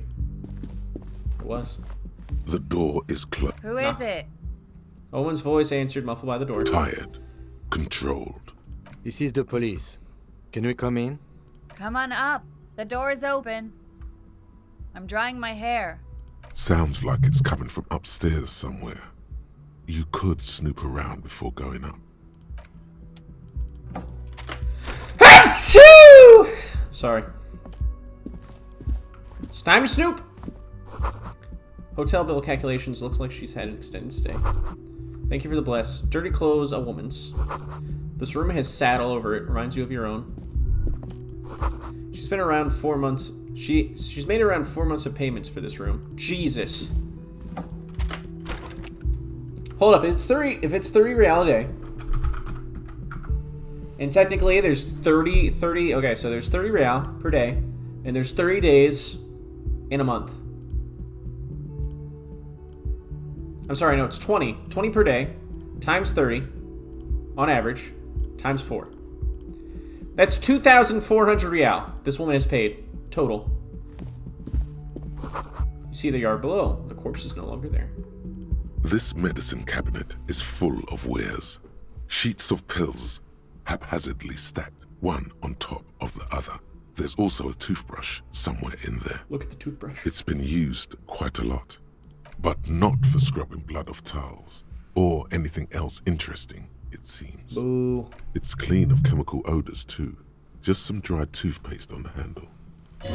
It was. The door is closed. Who is it? Owen's voice answered, muffled by the door. Tired. Controlled. This is the police. Can we come in? Come on up. The door is open. I'm drying my hair. Sounds like it's coming from upstairs somewhere. You could snoop around before going up. Achoo! Sorry. It's time to snoop! Hotel bill calculations. Looks like she's had an extended stay. Thank you for the bless. Dirty clothes, a woman's. This room has sat all over it. Reminds you of your own. She's been around 4 months. She's made around 4 months of payments for this room. Jesus. Hold up. If it's 30 real a day. And technically there's 30, okay, so there's 30 real per day. And there's 30 days in a month. I'm sorry, no, it's 20. 20 per day, times 30, on average, times 4. That's 2,400 real this woman has paid, total. You see the yard below. The corpse is no longer there. This medicine cabinet is full of wares. Sheets of pills, haphazardly stacked, one on top of the other. There's also a toothbrush somewhere in there. Look at the toothbrush. It's been used quite a lot. But not for scrubbing blood off towels, or anything else interesting, it seems. Boo. It's clean of chemical odors too. Just some dried toothpaste on the handle.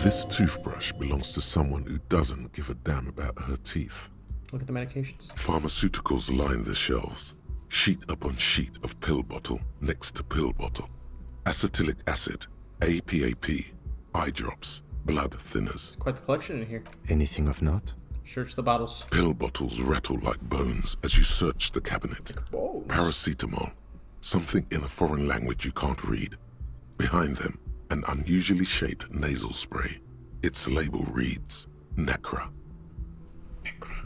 This toothbrush belongs to someone who doesn't give a damn about her teeth. Look at the medications. Pharmaceuticals line the shelves. Sheet upon sheet of pill bottle next to pill bottle. Acetylic acid, APAP, eye drops, blood thinners. Quite the collection in here. Anything of note? Search the bottles. Pill bottles rattle like bones as you search the cabinet. Like bones. Paracetamol. Something in a foreign language you can't read. Behind them, an unusually shaped nasal spray. Its label reads, Nacra. Nacra.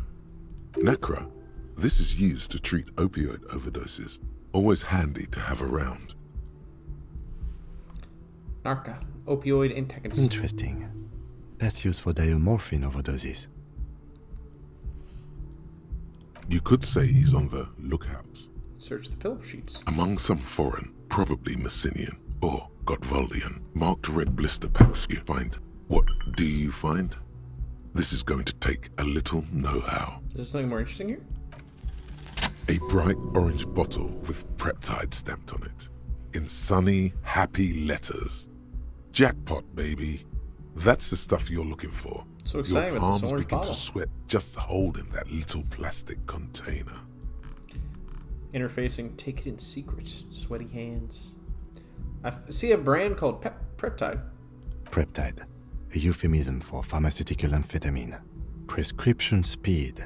Nacra. This is used to treat opioid overdoses. Always handy to have around. Narca. Opioid antagonist. Interesting. That's used for diamorphine overdoses. You could say he's on the lookout. Search the pill sheets. Among some foreign, probably Messinian or Gotvaldian, marked red blister packs you find. What do you find? This is going to take a little know-how. Is there something more interesting here? A bright orange bottle with Preptide stamped on it. In sunny, happy letters. Jackpot, baby. That's the stuff you're looking for. So excited Your with this palms orange begin bottle. to sweat just holding that little plastic container. Interfacing, take it in secret. Sweaty hands. I see a brand called Preptide. Preptide, a euphemism for pharmaceutical amphetamine. Prescription speed.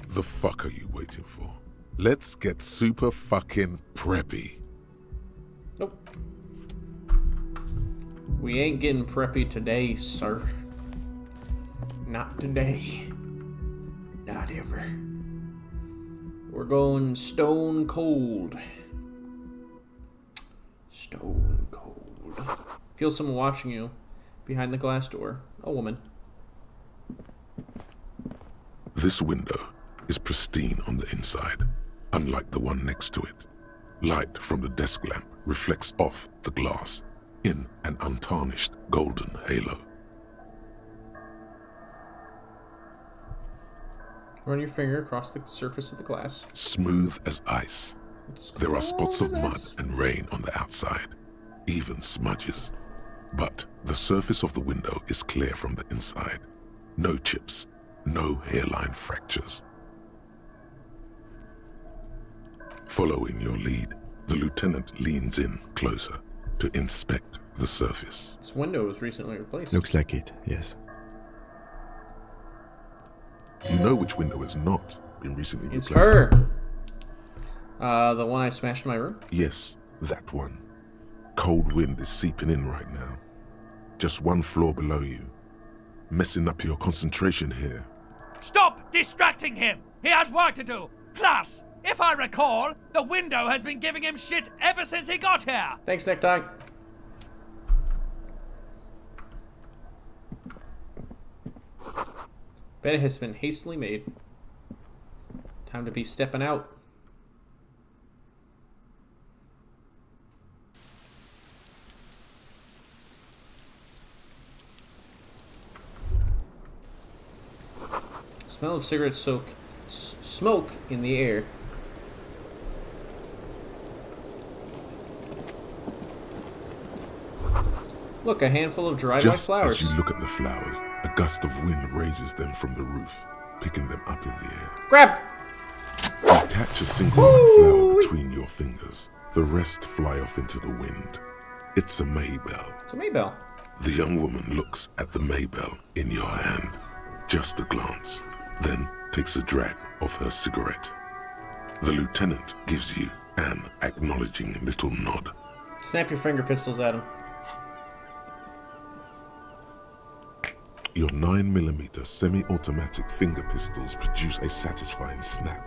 The fuck are you waiting for? Let's get super fucking preppy. Nope. We ain't getting preppy today, sir. Not today. Not ever. We're going stone cold. Stone cold. Feel someone watching you behind the glass door. A woman. This window is pristine on the inside, unlike the one next to it. Light from the desk lamp reflects off the glass in an untarnished golden halo. Run your finger across the surface of the glass. Smooth as ice. There are spots of mud and rain on the outside, even smudges. But the surface of the window is clear from the inside. No chips, no hairline fractures. Following your lead, the lieutenant leans in closer to inspect the surface. This window was recently replaced. Looks like it, yes. You know which window has not been recently It's replaced? her! The one I smashed in my room? Yes, that one. cold wind is seeping in right now. Just one floor below you. Messing up your concentration here. Stop distracting him! He has work to do! Plus, if I recall, the window has been giving him shit ever since he got here! Thanks, Necktie. Bed has been hastily made. Time to be stepping out. Smell of cigarette smoke in the air. Look, a handful of dried white flowers. Just as you look at the flowers, a gust of wind raises them from the roof, picking them up in the air. Grab! You catch a single white flower between your fingers. The rest fly off into the wind. It's a Maybell. It's a Maybell. The young woman looks at the Maybell in your hand. Just a glance. Then takes a drag of her cigarette. The lieutenant gives you an acknowledging little nod. Snap your finger pistols at him. Your 9mm semi-automatic finger pistols produce a satisfying snap.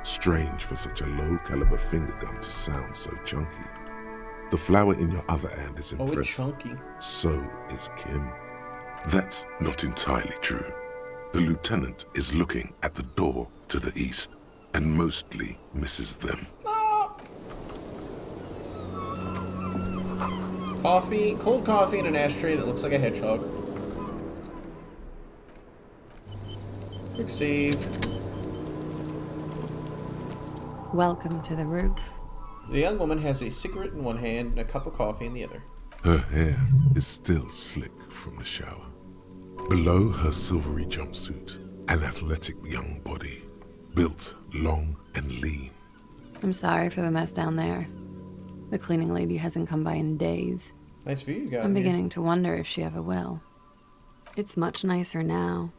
Strange for such a low-caliber finger gun to sound so chunky. The flower in your other hand is impressed. Oh, it's chunky. So is Kim. That's not entirely true. The lieutenant is looking at the door to the east and mostly misses them. Coffee, cold coffee in an ashtray that looks like a hedgehog. Quick save. Welcome to the roof. The young woman has a cigarette in one hand and a cup of coffee in the other. Her hair is still slick from the shower. Below her silvery jumpsuit, an athletic young body, built long and lean. I'm sorry for the mess down there. The cleaning lady hasn't come by in days. Nice view you got. I'm beginning to wonder if she ever will. It's much nicer now.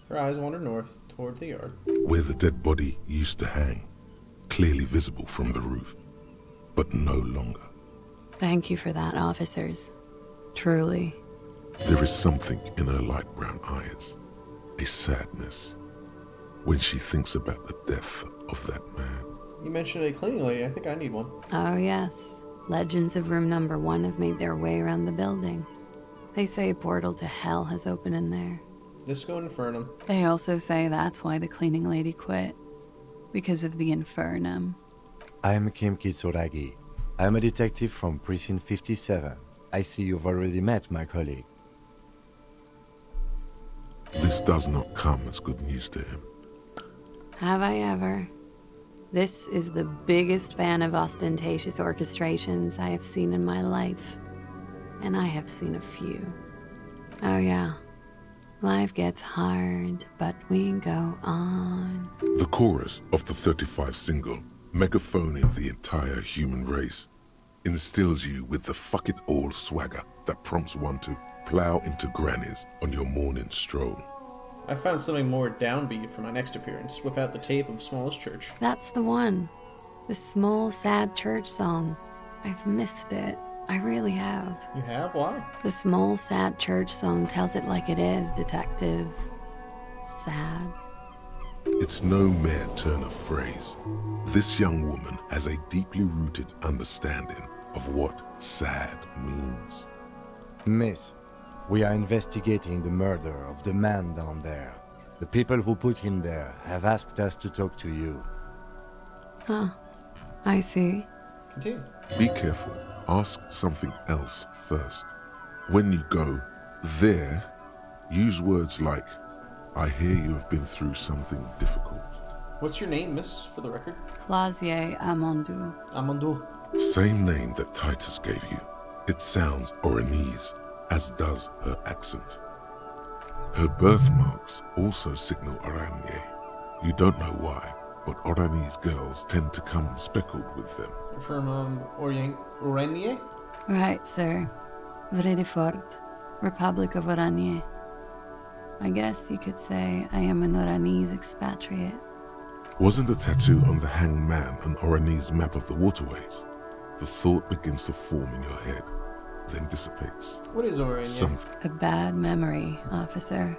Her eyes wander north toward the yard. Where the dead body used to hang, clearly visible from the roof, but no longer. Thank you for that, officers. Truly. There is something in her light brown eyes, a sadness, when she thinks about the death of that man. You mentioned a cleaning lady. I think I need one. Oh, yes. Legends of room number 1 have made their way around the building. They say a portal to hell has opened in there. Disco Infernum. They also say that's why the cleaning lady quit. Because of the Infernum. I am Kim Kitsuragi. I am a detective from Precinct 57. I see you've already met my colleague. This does not come as good news to him. Have I ever? This is the biggest fan of ostentatious orchestrations I have seen in my life. And I have seen a few. Oh yeah. Life gets hard, but we go on. The chorus of the 35 single, megaphoning the entire human race, instills you with the fuck it all swagger that prompts one to plow into grannies on your morning stroll. I found something more downbeat for my next appearance. Whip out the tape of Smallest Church. That's the one. The small, sad church song. I've missed it. I really have. You have? Why? The small, sad church song tells it like it is, detective. Sad. It's no mere turn of phrase. This young woman has a deeply rooted understanding of what sad means. Miss, we are investigating the murder of the man down there. The people who put him there have asked us to talk to you. Huh. I see. Continue. Be careful. Ask something else first. When you go there, use words like, I hear you have been through something difficult. What's your name, miss, for the record? Clausier Amandou. Amandou. Same name that Titus gave you. It sounds Oranese, as does her accent. Her birthmarks also signal Oranje. You don't know why, but Oranese girls tend to come speckled with them. From, Oranje? Right, sir. Vredefort, Republic of Oranje. I guess you could say I am an Oranese expatriate. Wasn't the tattoo on the hanged man an Oranese map of the waterways? The thought begins to form in your head, then dissipates. What is Oranje? A bad memory, officer.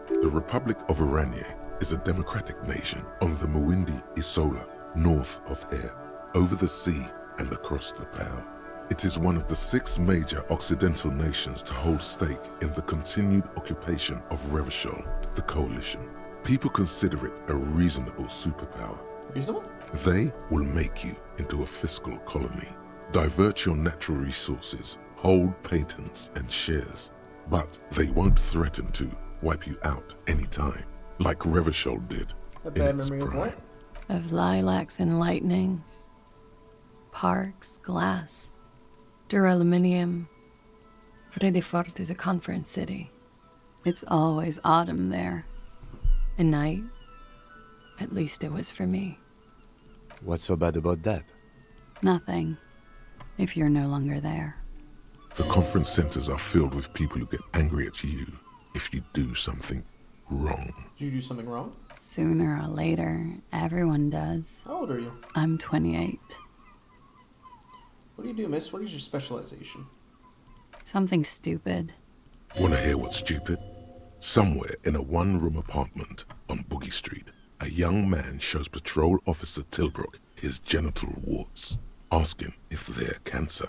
The Republic of Oranje is a democratic nation on the Muindi Isola, north of here, over the sea and across the Pale. It is one of the 6 major Occidental nations to hold stake in the continued occupation of Revachol, the coalition. People consider it a reasonable superpower. Reasonable? They will make you into a fiscal colony, divert your natural resources, hold patents and shares, but they won't threaten to wipe you out anytime, like Revachol did in its prime. Of lilacs and lightning, parks, glass, duraluminium. Vredefort is a conference city. It's always autumn there. A night. At least it was for me. What's so bad about that? Nothing. If you're no longer there. The conference centers are filled with people who get angry at you if you do something wrong. Did you do something wrong? Sooner or later, everyone does. How old are you? I'm 28. What do you do, miss? What is your specialization? Something stupid. Want to hear what's stupid? Somewhere in a one-room apartment on Boogie Street, a young man shows Patrol Officer Tilbrook his genital warts, asking if they're cancer.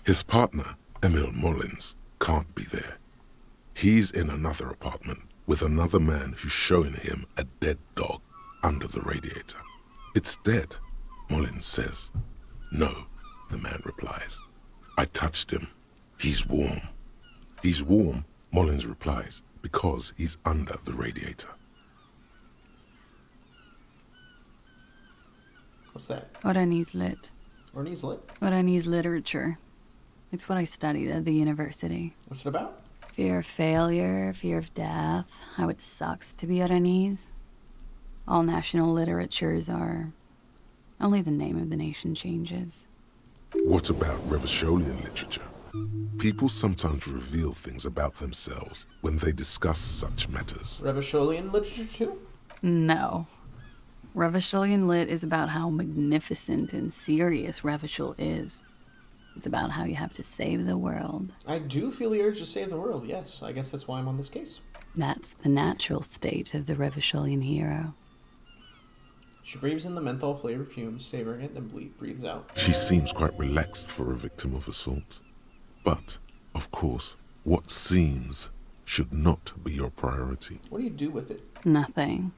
His partner, Emil Mullins, can't be there. He's in another apartment with another man who's showing him a dead dog under the radiator. It's dead, Mullins says. No, the man replies. I touched him. He's warm. He's warm, Mullins replies, because he's under the radiator. What's that? Oranese lit. Oranese lit? Oranese literature. It's what I studied at the university. What's it about? Fear of failure, fear of death, how it sucks to be Oranese. All national literatures are... only the name of the nation changes. What about Revacholian literature? People sometimes reveal things about themselves when they discuss such matters. Revacholian literature too? No. Revacholian lit is about how magnificent and serious Revachol is. It's about how you have to save the world. I do feel the urge to save the world, yes. I guess that's why I'm on this case. That's the natural state of the Revacholian hero. She breathes in the menthol-flavored fumes, savoring it, then breathes out. She seems quite relaxed for a victim of assault. But, of course, what seems should not be your priority. What do you do with it? Nothing.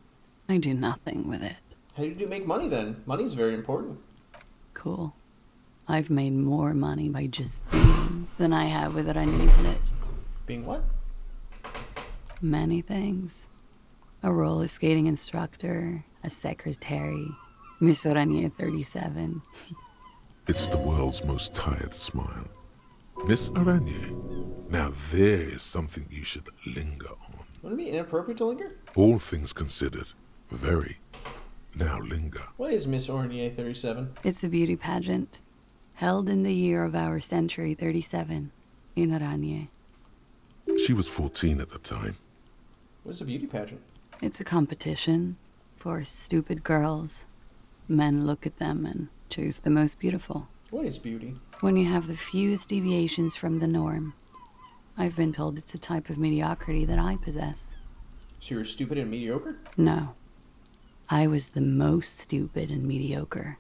I do nothing with it. How do you make money then? Money's very important. Cool. I've made more money by just being than I have with Oranese lit. Being what? Many things. A roller skating instructor, a secretary, Miss Oranje 37. It's the world's most tired smile. Miss Oranje, now there is something you should linger on. Wouldn't it be inappropriate to linger? All things considered, very. Now linger. What is Miss Oranje 37? It's a beauty pageant, held in the year of our century 37, in Oranje. She was 14 at the time. What is a beauty pageant? It's a competition for stupid girls. Men look at them and choose the most beautiful. What is beauty? When you have the fewest deviations from the norm. I've been told it's a type of mediocrity that I possess. So you're stupid and mediocre? No. I was the most stupid and mediocre.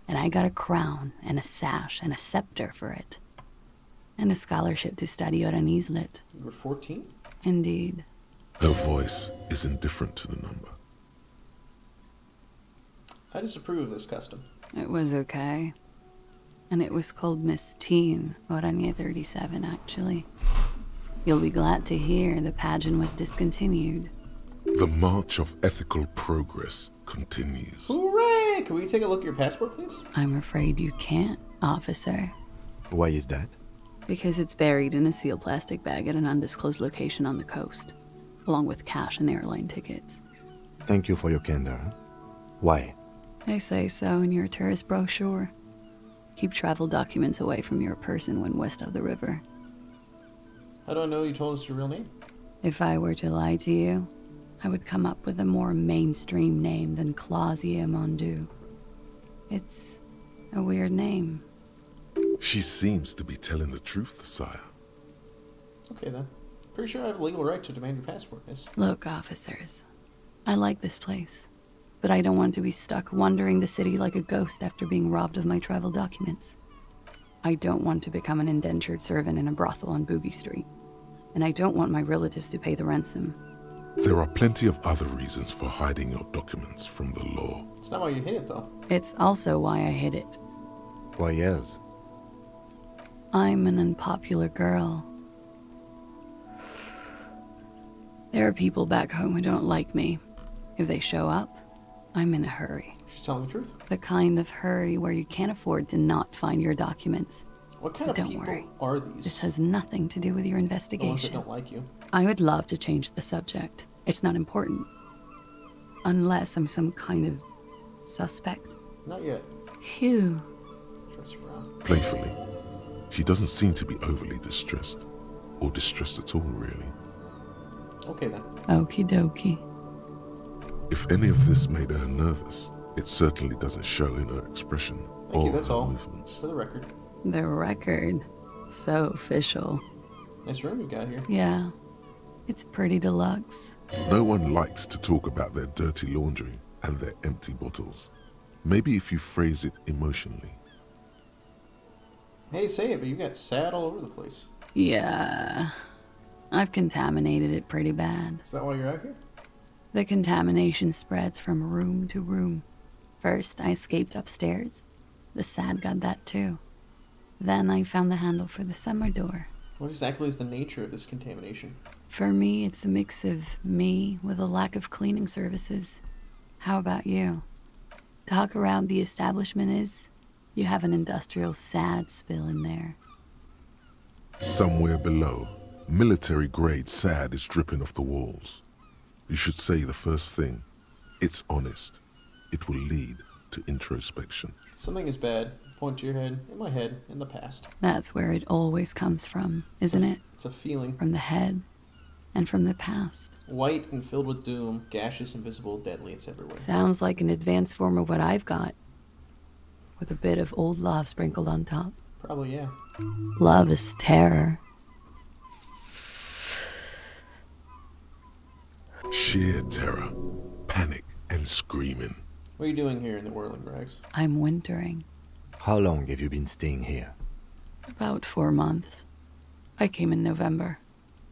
And I got a crown and a sash and a scepter for it. And a scholarship to study Oranese lit. You were 14? Indeed. Her voice is indifferent to the number. I disapprove of this custom. It was okay. And it was called Miss Teen, Oranje 37, actually. You'll be glad to hear the pageant was discontinued. The march of ethical progress continues. Hooray! Can we take a look at your passport, please? I'm afraid you can't, officer. Why is that? Because it's buried in a sealed plastic bag at an undisclosed location on the coast, along with cash and airline tickets. Thank you for your candor. Why? They say so in your tourist brochure. Keep travel documents away from your person when west of the river. How do I know you told us your real name? If I were to lie to you, I would come up with a more mainstream name than Clausia Mondu. It's a weird name. She seems to be telling the truth, sire. Okay, then. Pretty sure I have a legal right to demand your passport, miss. Look, officers. I like this place, but I don't want to be stuck wandering the city like a ghost after being robbed of my travel documents. I don't want to become an indentured servant in a brothel on Boogie Street. And I don't want my relatives to pay the ransom. There are plenty of other reasons for hiding your documents from the law. It's not why you hid it, though. It's also why I hid it. Why, yes. I'm an unpopular girl. There are people back home who don't like me. If they show up, I'm in a hurry. She's telling the truth. The kind of hurry where you can't afford to not find your documents. What kind of people are these? This has nothing to do with your investigation. The ones that don't like you. I would love to change the subject. It's not important. Unless I'm some kind of suspect. Not yet. Phew. Dress around. Playfully. She doesn't seem to be overly distressed. Or distressed at all, really. Okay, then. Okie dokie. If any of this made her nervous, it certainly doesn't show in her expression Thank you, or that's her all. movements. For the record. The record. So official. Nice room you got here. Yeah. It's pretty deluxe. No one likes to talk about their dirty laundry and their empty bottles. Maybe if you phrase it emotionally. Hey, say it, but you got sad all over the place. Yeah. I've contaminated it pretty bad. Is that why you're out here? The contamination spreads from room to room. First, I escaped upstairs. The sad got that too. Then I found the handle for the summer door. What exactly is the nature of this contamination? For me, it's a mix of me with a lack of cleaning services. How about you? Talk around the establishment is, you have an industrial sad spill in there. Somewhere below, military-grade SAD is dripping off the walls. You should say the first thing. It's honest. It will lead to introspection. Something is bad. Point to your head. In my head. In the past. That's where it always comes from, isn't it? It's a feeling. From the head and from the past. White and filled with doom. Gaseous, invisible, deadly. It's everywhere. Sounds like an advanced form of what I've got. With a bit of old love sprinkled on top. Probably, yeah. Love is terror. Sheer terror, panic, and screaming. What are you doing here in the whirling rags? I'm wintering. How long have you been staying here? About 4 months. I came in November.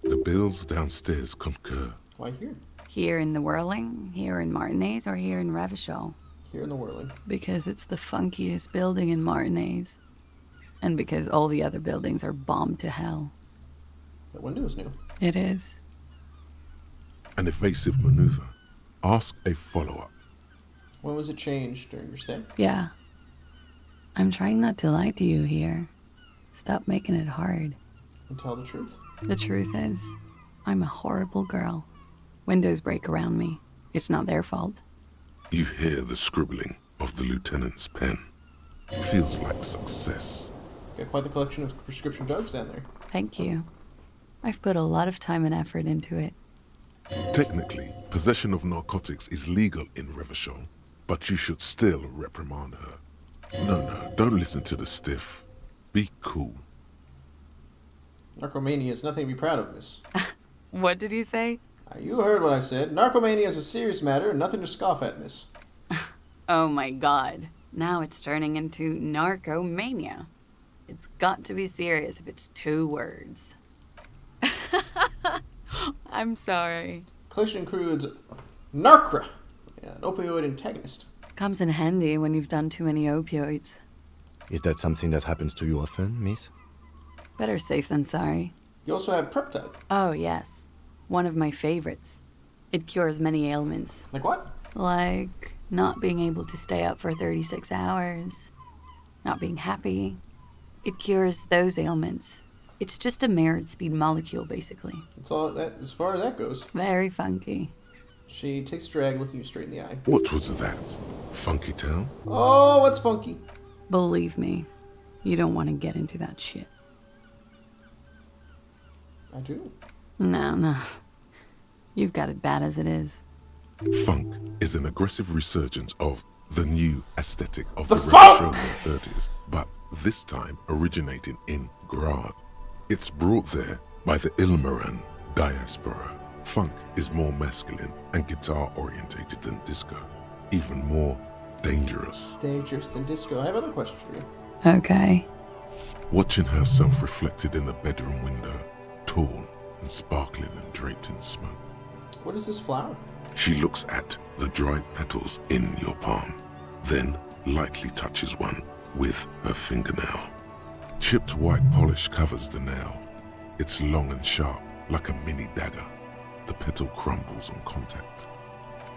The bills downstairs concur. Why here? Here in the Whirling, here in Martinez, or here in Revachol? Here in the Whirling. Because it's the funkiest building in Martinez. And because all the other buildings are bombed to hell. That window is new. It is. An evasive maneuver. Ask a follow-up. When was it changed during your stay? Yeah. I'm trying not to lie to you here. Stop making it hard. And tell the truth. The truth is, I'm a horrible girl. Windows break around me. It's not their fault. You hear the scribbling of the lieutenant's pen. Feels like success. Got quite the collection of prescription drugs down there. Thank you. I've put a lot of time and effort into it. Technically, possession of narcotics is legal in Revachol, but you should still reprimand her. No, don't listen to the stiff. Be cool. Narcomania is nothing to be proud of, miss. What did you say? You heard what I said. Narcomania is a serious matter and nothing to scoff at, miss. Oh my god. Now it's turning into narcomania. It's got to be serious if it's 2 words. I'm sorry. Collection includes Narcra, an opioid antagonist. Comes in handy when you've done too many opioids. Is that something that happens to you often, miss? Better safe than sorry. You also have Preptide. Oh, yes. One of my favorites. It cures many ailments. Like what? Like not being able to stay up for 36 hours. Not being happy. It cures those ailments. It's just a merit speed molecule, basically. That's all that, as far as that goes. Very funky. She takes a drag, looking you straight in the eye. What was that? Funky Town? Oh, what's funky? Believe me, you don't want to get into that shit. I do. No. You've got it bad as it is. Funk is an aggressive resurgence of the new aesthetic of the Revacholian 30s, but this time originating in Grad. It's brought there by the Ilmaran diaspora. Funk is more masculine and guitar-orientated than disco, even more dangerous. Dangerous than disco. I have other questions for you. Okay. Watching herself reflected in the bedroom window, torn and sparkling and draped in smoke. What is this flower? She looks at the dried petals in your palm, then lightly touches one with her fingernail. Chipped white polish covers the nail. It's long and sharp, like a mini dagger. The petal crumbles on contact.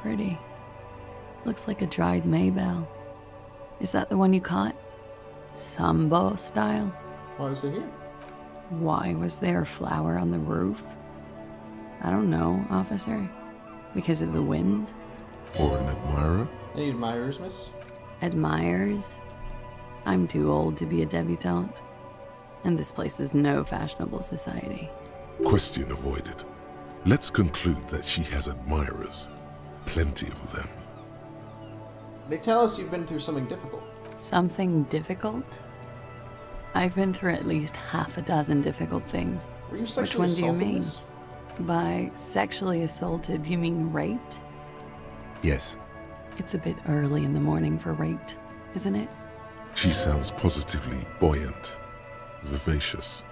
Pretty. Looks like a dried maybell. Is that the one you caught? Sambo style? Why was it here? Why was there a flower on the roof? I don't know, officer. Because of the wind? Or an admirer? Any admirers, miss? Admirers? I'm too old to be a debutante. And this place is no fashionable society. Question avoided. Let's conclude that she has admirers. Plenty of them. They tell us you've been through something difficult. Something difficult? I've been through at least half a dozen difficult things. Were you Which sexually one do you assaulted, mean? miss? By sexually assaulted, you mean raped? Yes. It's a bit early in the morning for raped, isn't it? She sounds positively buoyant, vivacious,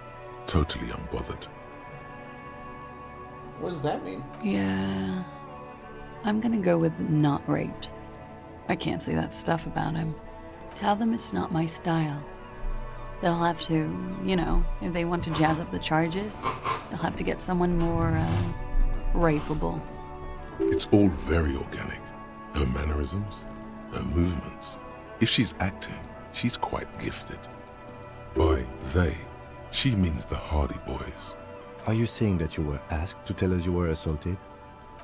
totally unbothered. What does that mean? Yeah. I'm gonna go with not raped. I can't say that stuff about him. Tell them it's not my style. They'll have to, you know, if they want to jazz up the charges, they'll have to get someone more, rapeable. It's all very organic. Her mannerisms, her movements. If she's acting, she's quite gifted. By they, she means the Hardy Boys. Are you saying that you were asked to tell us you were assaulted?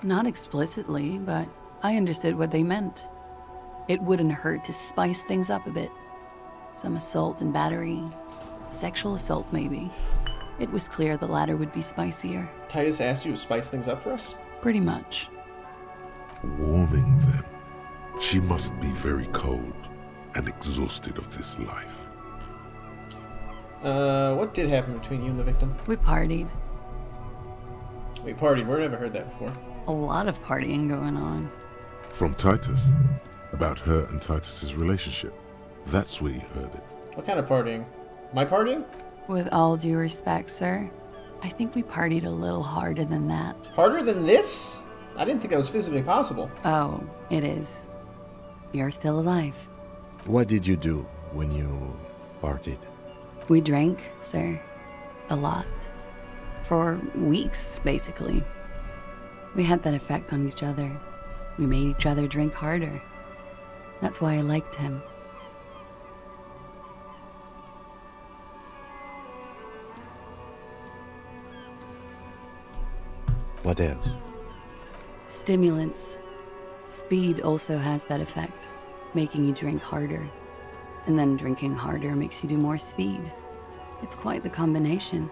Not explicitly, but I understood what they meant. It wouldn't hurt to spice things up a bit. Some assault and battery. Sexual assault, maybe. It was clear the latter would be spicier. Titus asked you to spice things up for us? Pretty much. Warming them. She must be very cold and exhausted of this life. What did happen between you and the victim? We partied. We partied. Where have I heard that before? A lot of partying going on. From Titus. About her and Titus's relationship. That's where you heard it. What kind of partying? My partying? With all due respect, sir, I think we partied a little harder than that. Harder than this? I didn't think that was physically possible. Oh, it is. You're still alive. What did you do when you partied? We drank, sir. A lot. For weeks, basically. We had that effect on each other. We made each other drink harder. That's why I liked him. What else? Stimulants. Speed also has that effect, making you drink harder. And then drinking harder makes you do more speed. It's quite the combination.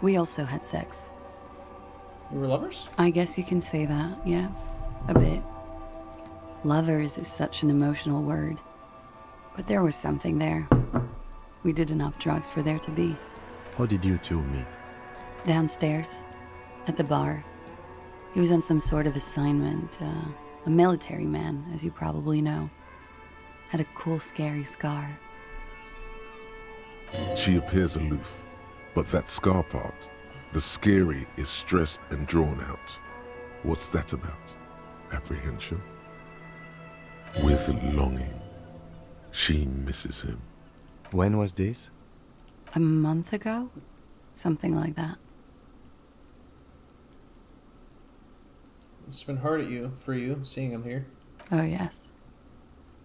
We also had sex. You were lovers? I guess you can say that, yes. A bit. Lovers is such an emotional word. But there was something there. We did enough drugs for there to be. How did you two meet? Downstairs. At the bar. He was on some sort of assignment. A military man, as you probably know. Had a cool, scary scar. She appears aloof, but that scar part, the scary, is stressed and drawn out. What's that about? Apprehension? With longing. She misses him. When was this? A month ago? Something like that. It's been hard for you, seeing him here. Oh, yes.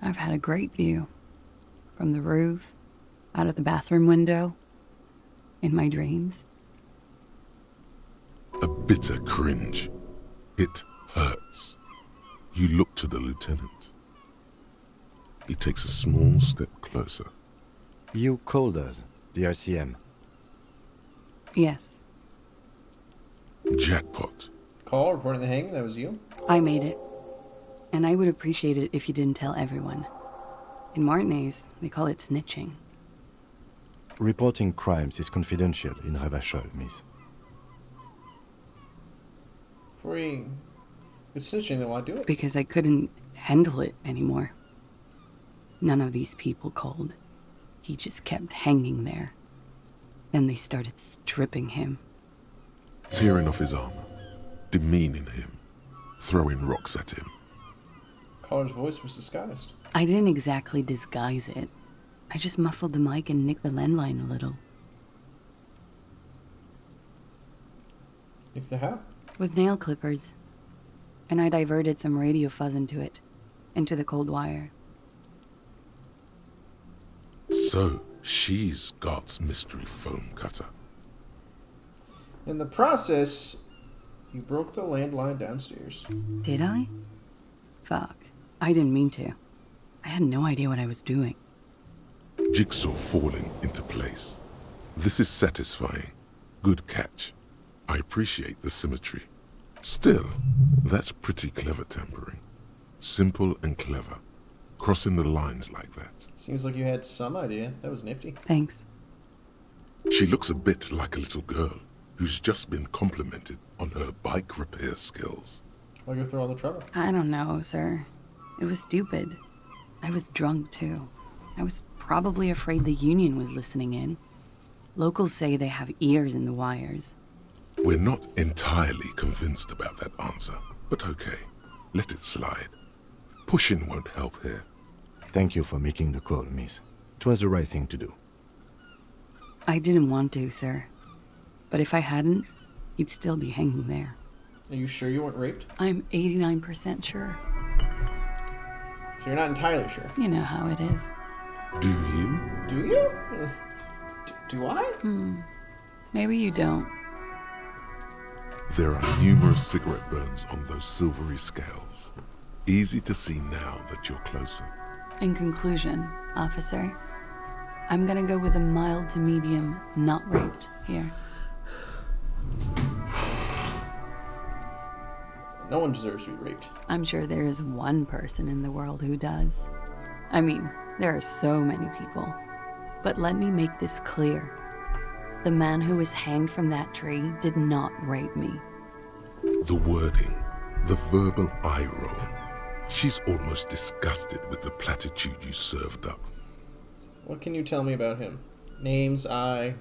I've had a great view. From the roof, out of the bathroom window, in my dreams. A bitter cringe. It hurts. You look to the lieutenant. He takes a small step closer. You called us, the RCM. Yes. Jackpot. Call, reporting the hang, that was you? I made it. And I would appreciate it if you didn't tell everyone. In Martinez, they call it snitching. Reporting crimes is confidential in Revachol, miss. It's snitching, then why do it? Because I couldn't handle it anymore. None of these people called. He just kept hanging there. Then they started stripping him. Tearing off his armor, demeaning him, throwing rocks at him. Caller's voice was disguised. I didn't exactly disguise it. I just muffled the mic and nicked the landline a little. If the how? With nail clippers. And I diverted some radio fuzz into the cold wire. So, she's God's mystery foam cutter. In the process, you broke the landline downstairs. Did I? Fuck. I didn't mean to. I had no idea what I was doing. Jigsaw falling into place. This is satisfying. Good catch. I appreciate the symmetry. Still, that's pretty clever tampering. Simple and clever. Crossing the lines like that. Seems like you had some idea. That was nifty. Thanks. She looks a bit like a little girl who's just been complimented on her bike repair skills. Why go through all the trouble? I don't know, sir. It was stupid. I was drunk, too. I was probably afraid the Union was listening in. Locals say they have ears in the wires. We're not entirely convinced about that answer, but okay. Let it slide. Pushing won't help here. Thank you for making the call, miss. It was the right thing to do. I didn't want to, sir. But if I hadn't, he'd still be hanging there. Are you sure you weren't raped? I'm 89% sure. So you're not entirely sure? You know how it is. Do you? Do you? Do I? Maybe you don't. There are numerous cigarette burns on those silvery scales. Easy to see now that you're closer. In conclusion, officer, I'm gonna go with a mild to medium not raped here. No one deserves to be raped. I'm sure there is one person in the world who does. I mean, there are so many people. But let me make this clear. The man who was hanged from that tree did not rape me. The wording, the verbal eye roll. She's almost disgusted with the platitude you served up. What can you tell me about him? Names, eye,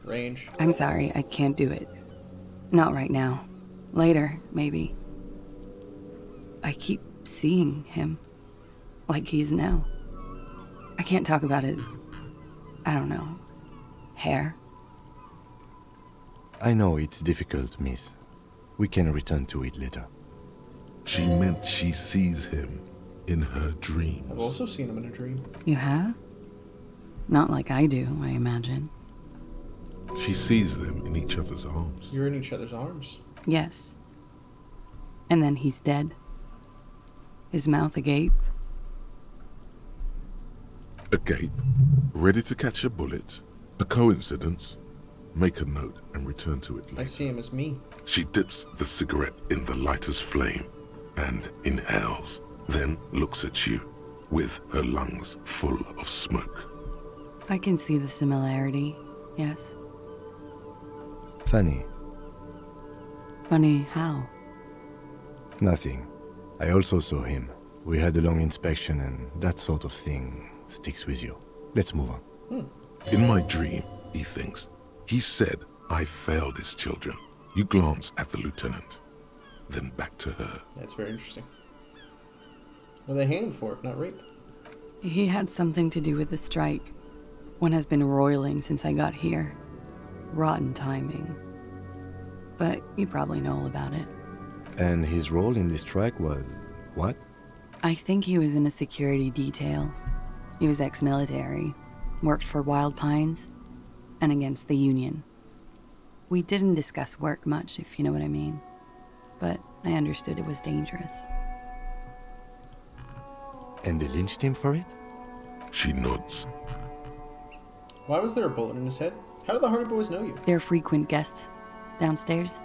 range? I'm sorry, I can't do it. Not right now. Later, maybe. I keep seeing him. Like he is now. I can't talk about his, I don't know, hair. I know it's difficult, miss. We can return to it later. She meant she sees him in her dreams. I've also seen him in a dream. You have? Not like I do, I imagine. She sees them in each other's arms. You're in each other's arms? Yes. And then he's dead. His mouth agape. Agape, ready to catch a bullet. A coincidence. Make a note and return to it later. I see him as me. She dips the cigarette in the lighter's flame and inhales, then looks at you with her lungs full of smoke. I can see the similarity, yes. Funny. Funny how? Nothing. I also saw him. We had a long inspection and that sort of thing sticks with you. Let's move on. In my dream, he thinks, he said, I failed his children. You glance at the lieutenant, then back to her. That's very interesting. What are they hanging for, if not rape? He had something to do with the strike. One has been roiling since I got here. Rotten timing. But you probably know all about it. And his role in this strike was what? I think he was in a security detail. He was ex-military, worked for Wild Pines, and against the Union. We didn't discuss work much, if you know what I mean. But I understood it was dangerous. And they lynched him for it? She nods. Why was there a bullet in his head? How did the Hardy Boys know you? They're frequent guests downstairs.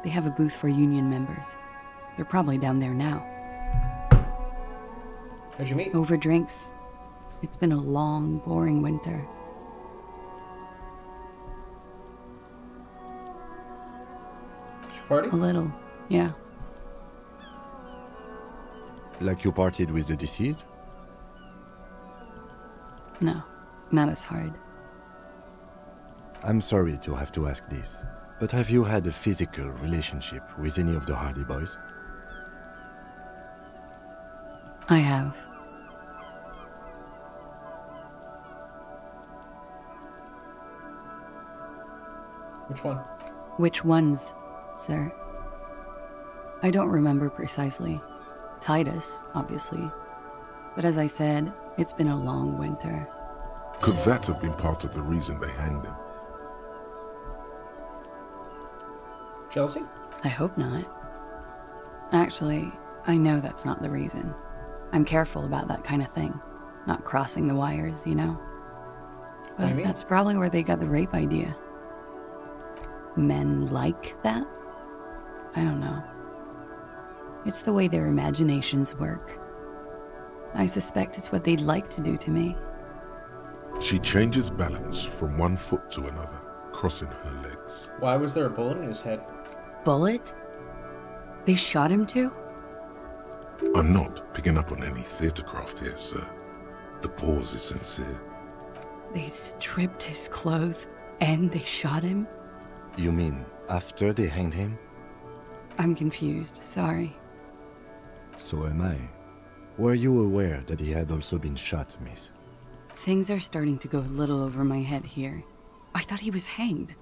They have a booth for Union members. They're probably down there now. How'd you meet? Over drinks. It's been a long, boring winter. Party? A little, yeah. Like you partied with the deceased? No, not as hard. I'm sorry to have to ask this, but have you had a physical relationship with any of the Hardy Boys? I have. Which one? Which ones, sir? I don't remember precisely. Titus, obviously. But as I said, it's been a long winter. Could that have been part of the reason they hanged him? Jealousy? I hope not. Actually, I know that's not the reason. I'm careful about that kind of thing. Not crossing the wires, you know? What do you But mean? that's probably where they got the rape idea. Men like that? I don't know. It's the way their imaginations work. I suspect it's what they'd like to do to me. She changes balance from one foot to another, crossing her legs. Why was there a bullet in his head? Bullet? They shot him too? I'm not picking up on any theatrecraft here, sir. The pause is sincere. They stripped his clothes and they shot him? You mean after they hanged him? I'm confused, sorry. So am I. Were you aware that he had also been shot, miss? Things are starting to go a little over my head here. I thought he was hanged.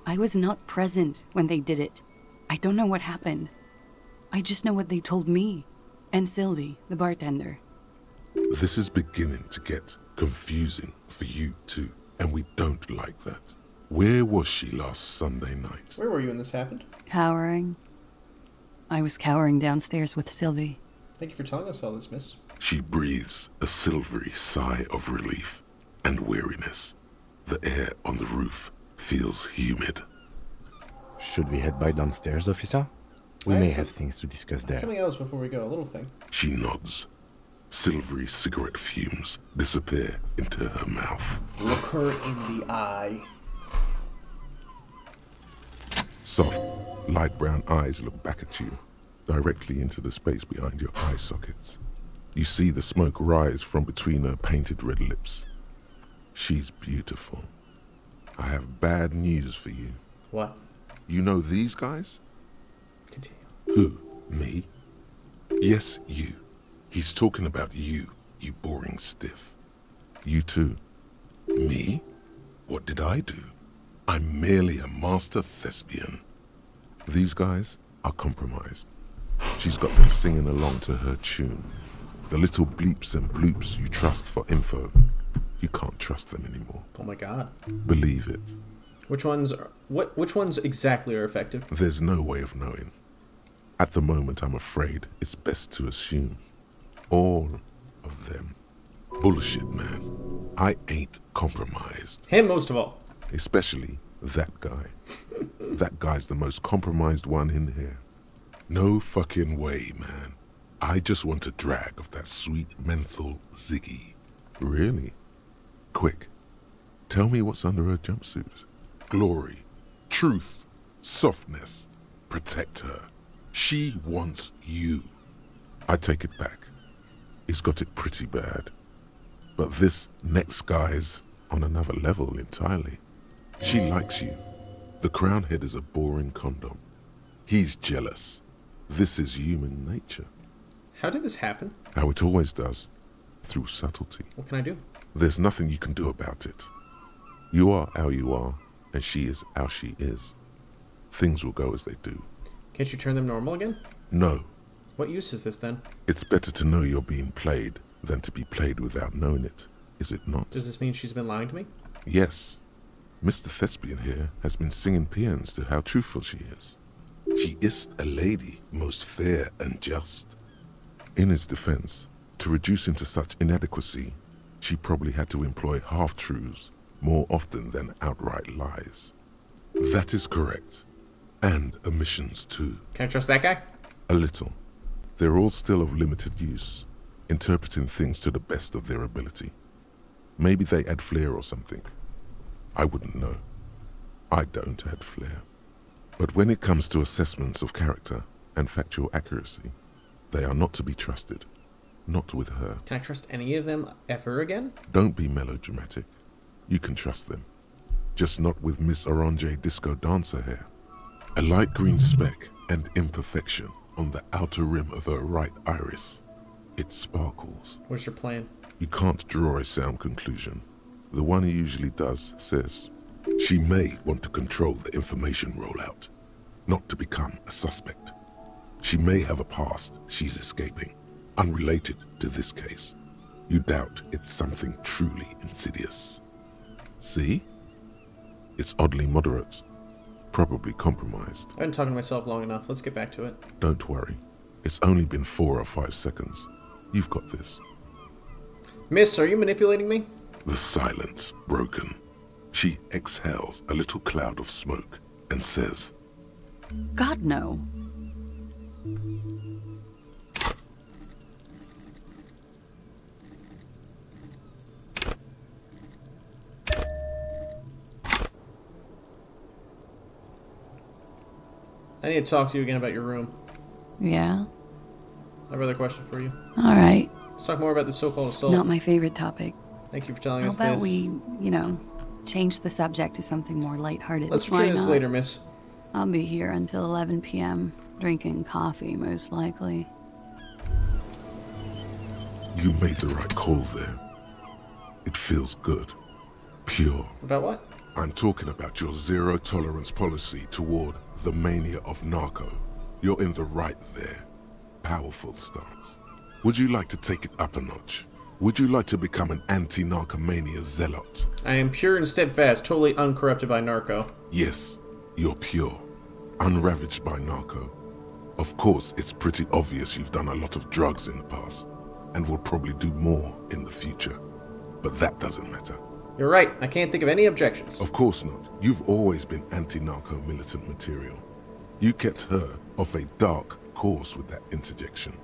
I was not present when they did it. I don't know what happened. I just know what they told me. And Sylvie, the bartender. This is beginning to get confusing for you too, and we don't like that. Where was she last Sunday night? Where were you when this happened? Cowering. I was cowering downstairs with Sylvie. Thank you for telling us all this, miss. She breathes a silvery sigh of relief and weariness. The air on the roof feels humid. Should we head by downstairs, officer? We may have things to discuss there. Something else before we go, a little thing. She nods. Silvery cigarette fumes disappear into her mouth. Look her in the eye. Soft, light brown eyes look back at you, directly into the space behind your eye sockets. You see the smoke rise from between her painted red lips. She's beautiful. I have bad news for you. What? You know these guys? Continue. Who? Me? Yes, you. He's talking about you, you boring stiff. You too. Me? What did I do? I'm merely a master thespian. These guys are compromised. She's got them singing along to her tune. The little bleeps and bloops you trust for info. You can't trust them anymore. Oh my god. Believe it. Which ones exactly are effective? There's no way of knowing. At the moment, I'm afraid it's best to assume. All of them. Bullshit, man. I ain't compromised. Him most of all. Especially that guy. That guy's the most compromised one in here. No fucking way, man. I just want a drag of that sweet menthol Ziggy. Really? Quick. Tell me what's under her jumpsuit. Glory. Truth. Softness. Protect her. She wants you. I take it back. He's got it pretty bad. But this next guy's on another level entirely. She likes you. The crown head is a boring condom. He's jealous. This is human nature. How did this happen? How it always does. Through subtlety. What can I do? There's nothing you can do about it. You are how you are, and she is how she is. Things will go as they do. Can't you turn them normal again? No. What use is this then? It's better to know you're being played than to be played without knowing it, is it not? Does this mean she's been lying to me? Yes. Mr. Thespian here has been singing paeans to how truthful she is. She is a lady, most fair and just. In his defense, to reduce him to such inadequacy, she probably had to employ half-truths more often than outright lies. That is correct. And omissions too. Can I trust that guy? A little. They're all still of limited use, interpreting things to the best of their ability. Maybe they add flair or something. I wouldn't know. I don't add flair. But when it comes to assessments of character and factual accuracy, they are not to be trusted. Not with her. Can I trust any of them ever again? Don't be melodramatic. You can trust them. Just not with Miss Orange Disco Dancer here. A light green speck and imperfection on the outer rim of her right iris. It sparkles. What's your plan? You can't draw a sound conclusion. The one he usually does says, she may want to control the information rollout, not to become a suspect. She may have a past she's escaping, unrelated to this case. You doubt it's something truly insidious. See? It's oddly moderate. Probably compromised. I've been talking to myself long enough. Let's get back to it. Don't worry. It's only been 4 or 5 seconds. You've got this. Miss, are you manipulating me? The silence broken. She exhales a little cloud of smoke and says, God, no. I need to talk to you again about your room. Yeah? I have another question for you. Alright. Let's talk more about the so-called assault. Not my favorite topic. Thank you for telling How us about this. we, change the subject to something more lighthearted? Let's Why return this not? later, miss. I'll be here until 11 p.m. drinking coffee, most likely. you made the right call there. It feels good. Pure. About what? I'm talking about your zero-tolerance policy toward the mania of narco. You're in the right there. Powerful stance. Would you like to take it up a notch? Would you like to become an anti-narcomania zealot? I am pure and steadfast, totally uncorrupted by narco. Yes, you're pure. Unravaged by narco. Of course, it's pretty obvious you've done a lot of drugs in the past, and will probably do more in the future. But that doesn't matter. You're right, I can't think of any objections. Of course not. You've always been anti-narco militant material. You kept her off a dark course with that interjection.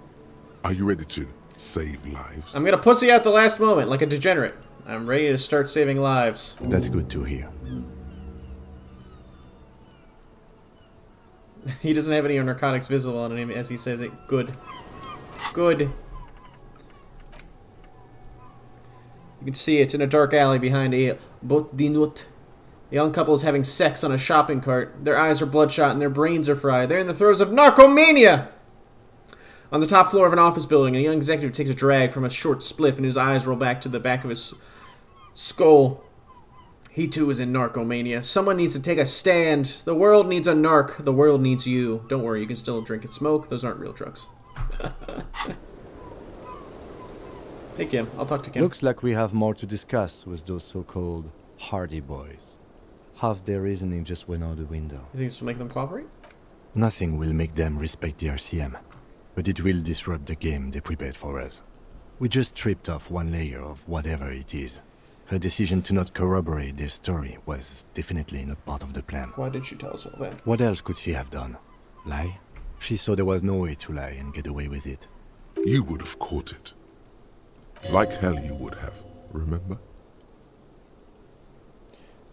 Are you ready to save lives? I'm gonna pussy out the last moment, like a degenerate. I'm ready to start saving lives. That's good to hear. He doesn't have any narcotics visible on him as he says it. Good. Good. You can see it in a dark alley behind a boîte de nuit. A young couple is having sex on a shopping cart. Their eyes are bloodshot and their brains are fried. They're in the throes of narcomania! On the top floor of an office building, a young executive takes a drag from a short spliff and his eyes roll back to the back of his skull. He too is in narcomania. Someone needs to take a stand. The world needs a narc. The world needs you. Don't worry, you can still drink and smoke. Those aren't real drugs. Hey Kim, I'll talk to Kim. Looks like we have more to discuss with those so-called Hardy Boys. Half their reasoning just went out the window. You think this will make them cooperate? Nothing will make them respect the RCM, but it will disrupt the game they prepared for us. We just stripped off one layer of whatever it is. Her decision to not corroborate their story was definitely not part of the plan. Why did she tell us all that? What else could she have done? Lie? She saw there was no way to lie and get away with it. You would have caught it. Like hell you would have, remember?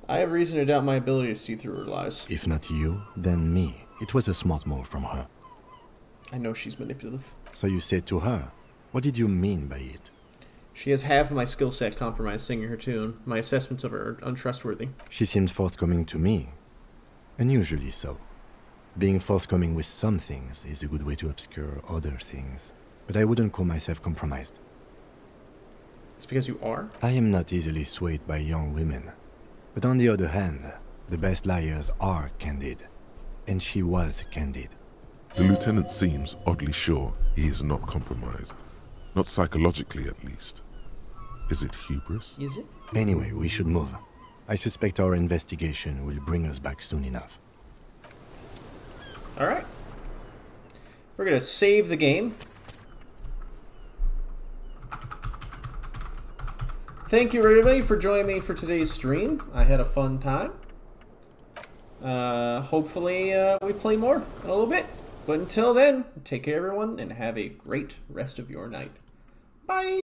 I have reason to doubt my ability to see through her lies. If not you, then me. It was a smart move from her. I know she's manipulative. So you said to her, what did you mean by it? She has half of my skill set compromised singing her tune. My assessments of her are untrustworthy. She seemed forthcoming to me. Unusually so. Being forthcoming with some things is a good way to obscure other things. But I wouldn't call myself compromised. It's because you are? I am not easily swayed by young women. But on the other hand, the best liars are candid. And she was candid. The lieutenant seems oddly sure he is not compromised. Not psychologically, at least. Is it hubris? Is it? Anyway, we should move. I suspect our investigation will bring us back soon enough. Alright. We're gonna save the game. Thank you everybody for joining me for today's stream. I had a fun time. Hopefully we play more in a little bit. But until then, take care everyone and have a great rest of your night. Bye!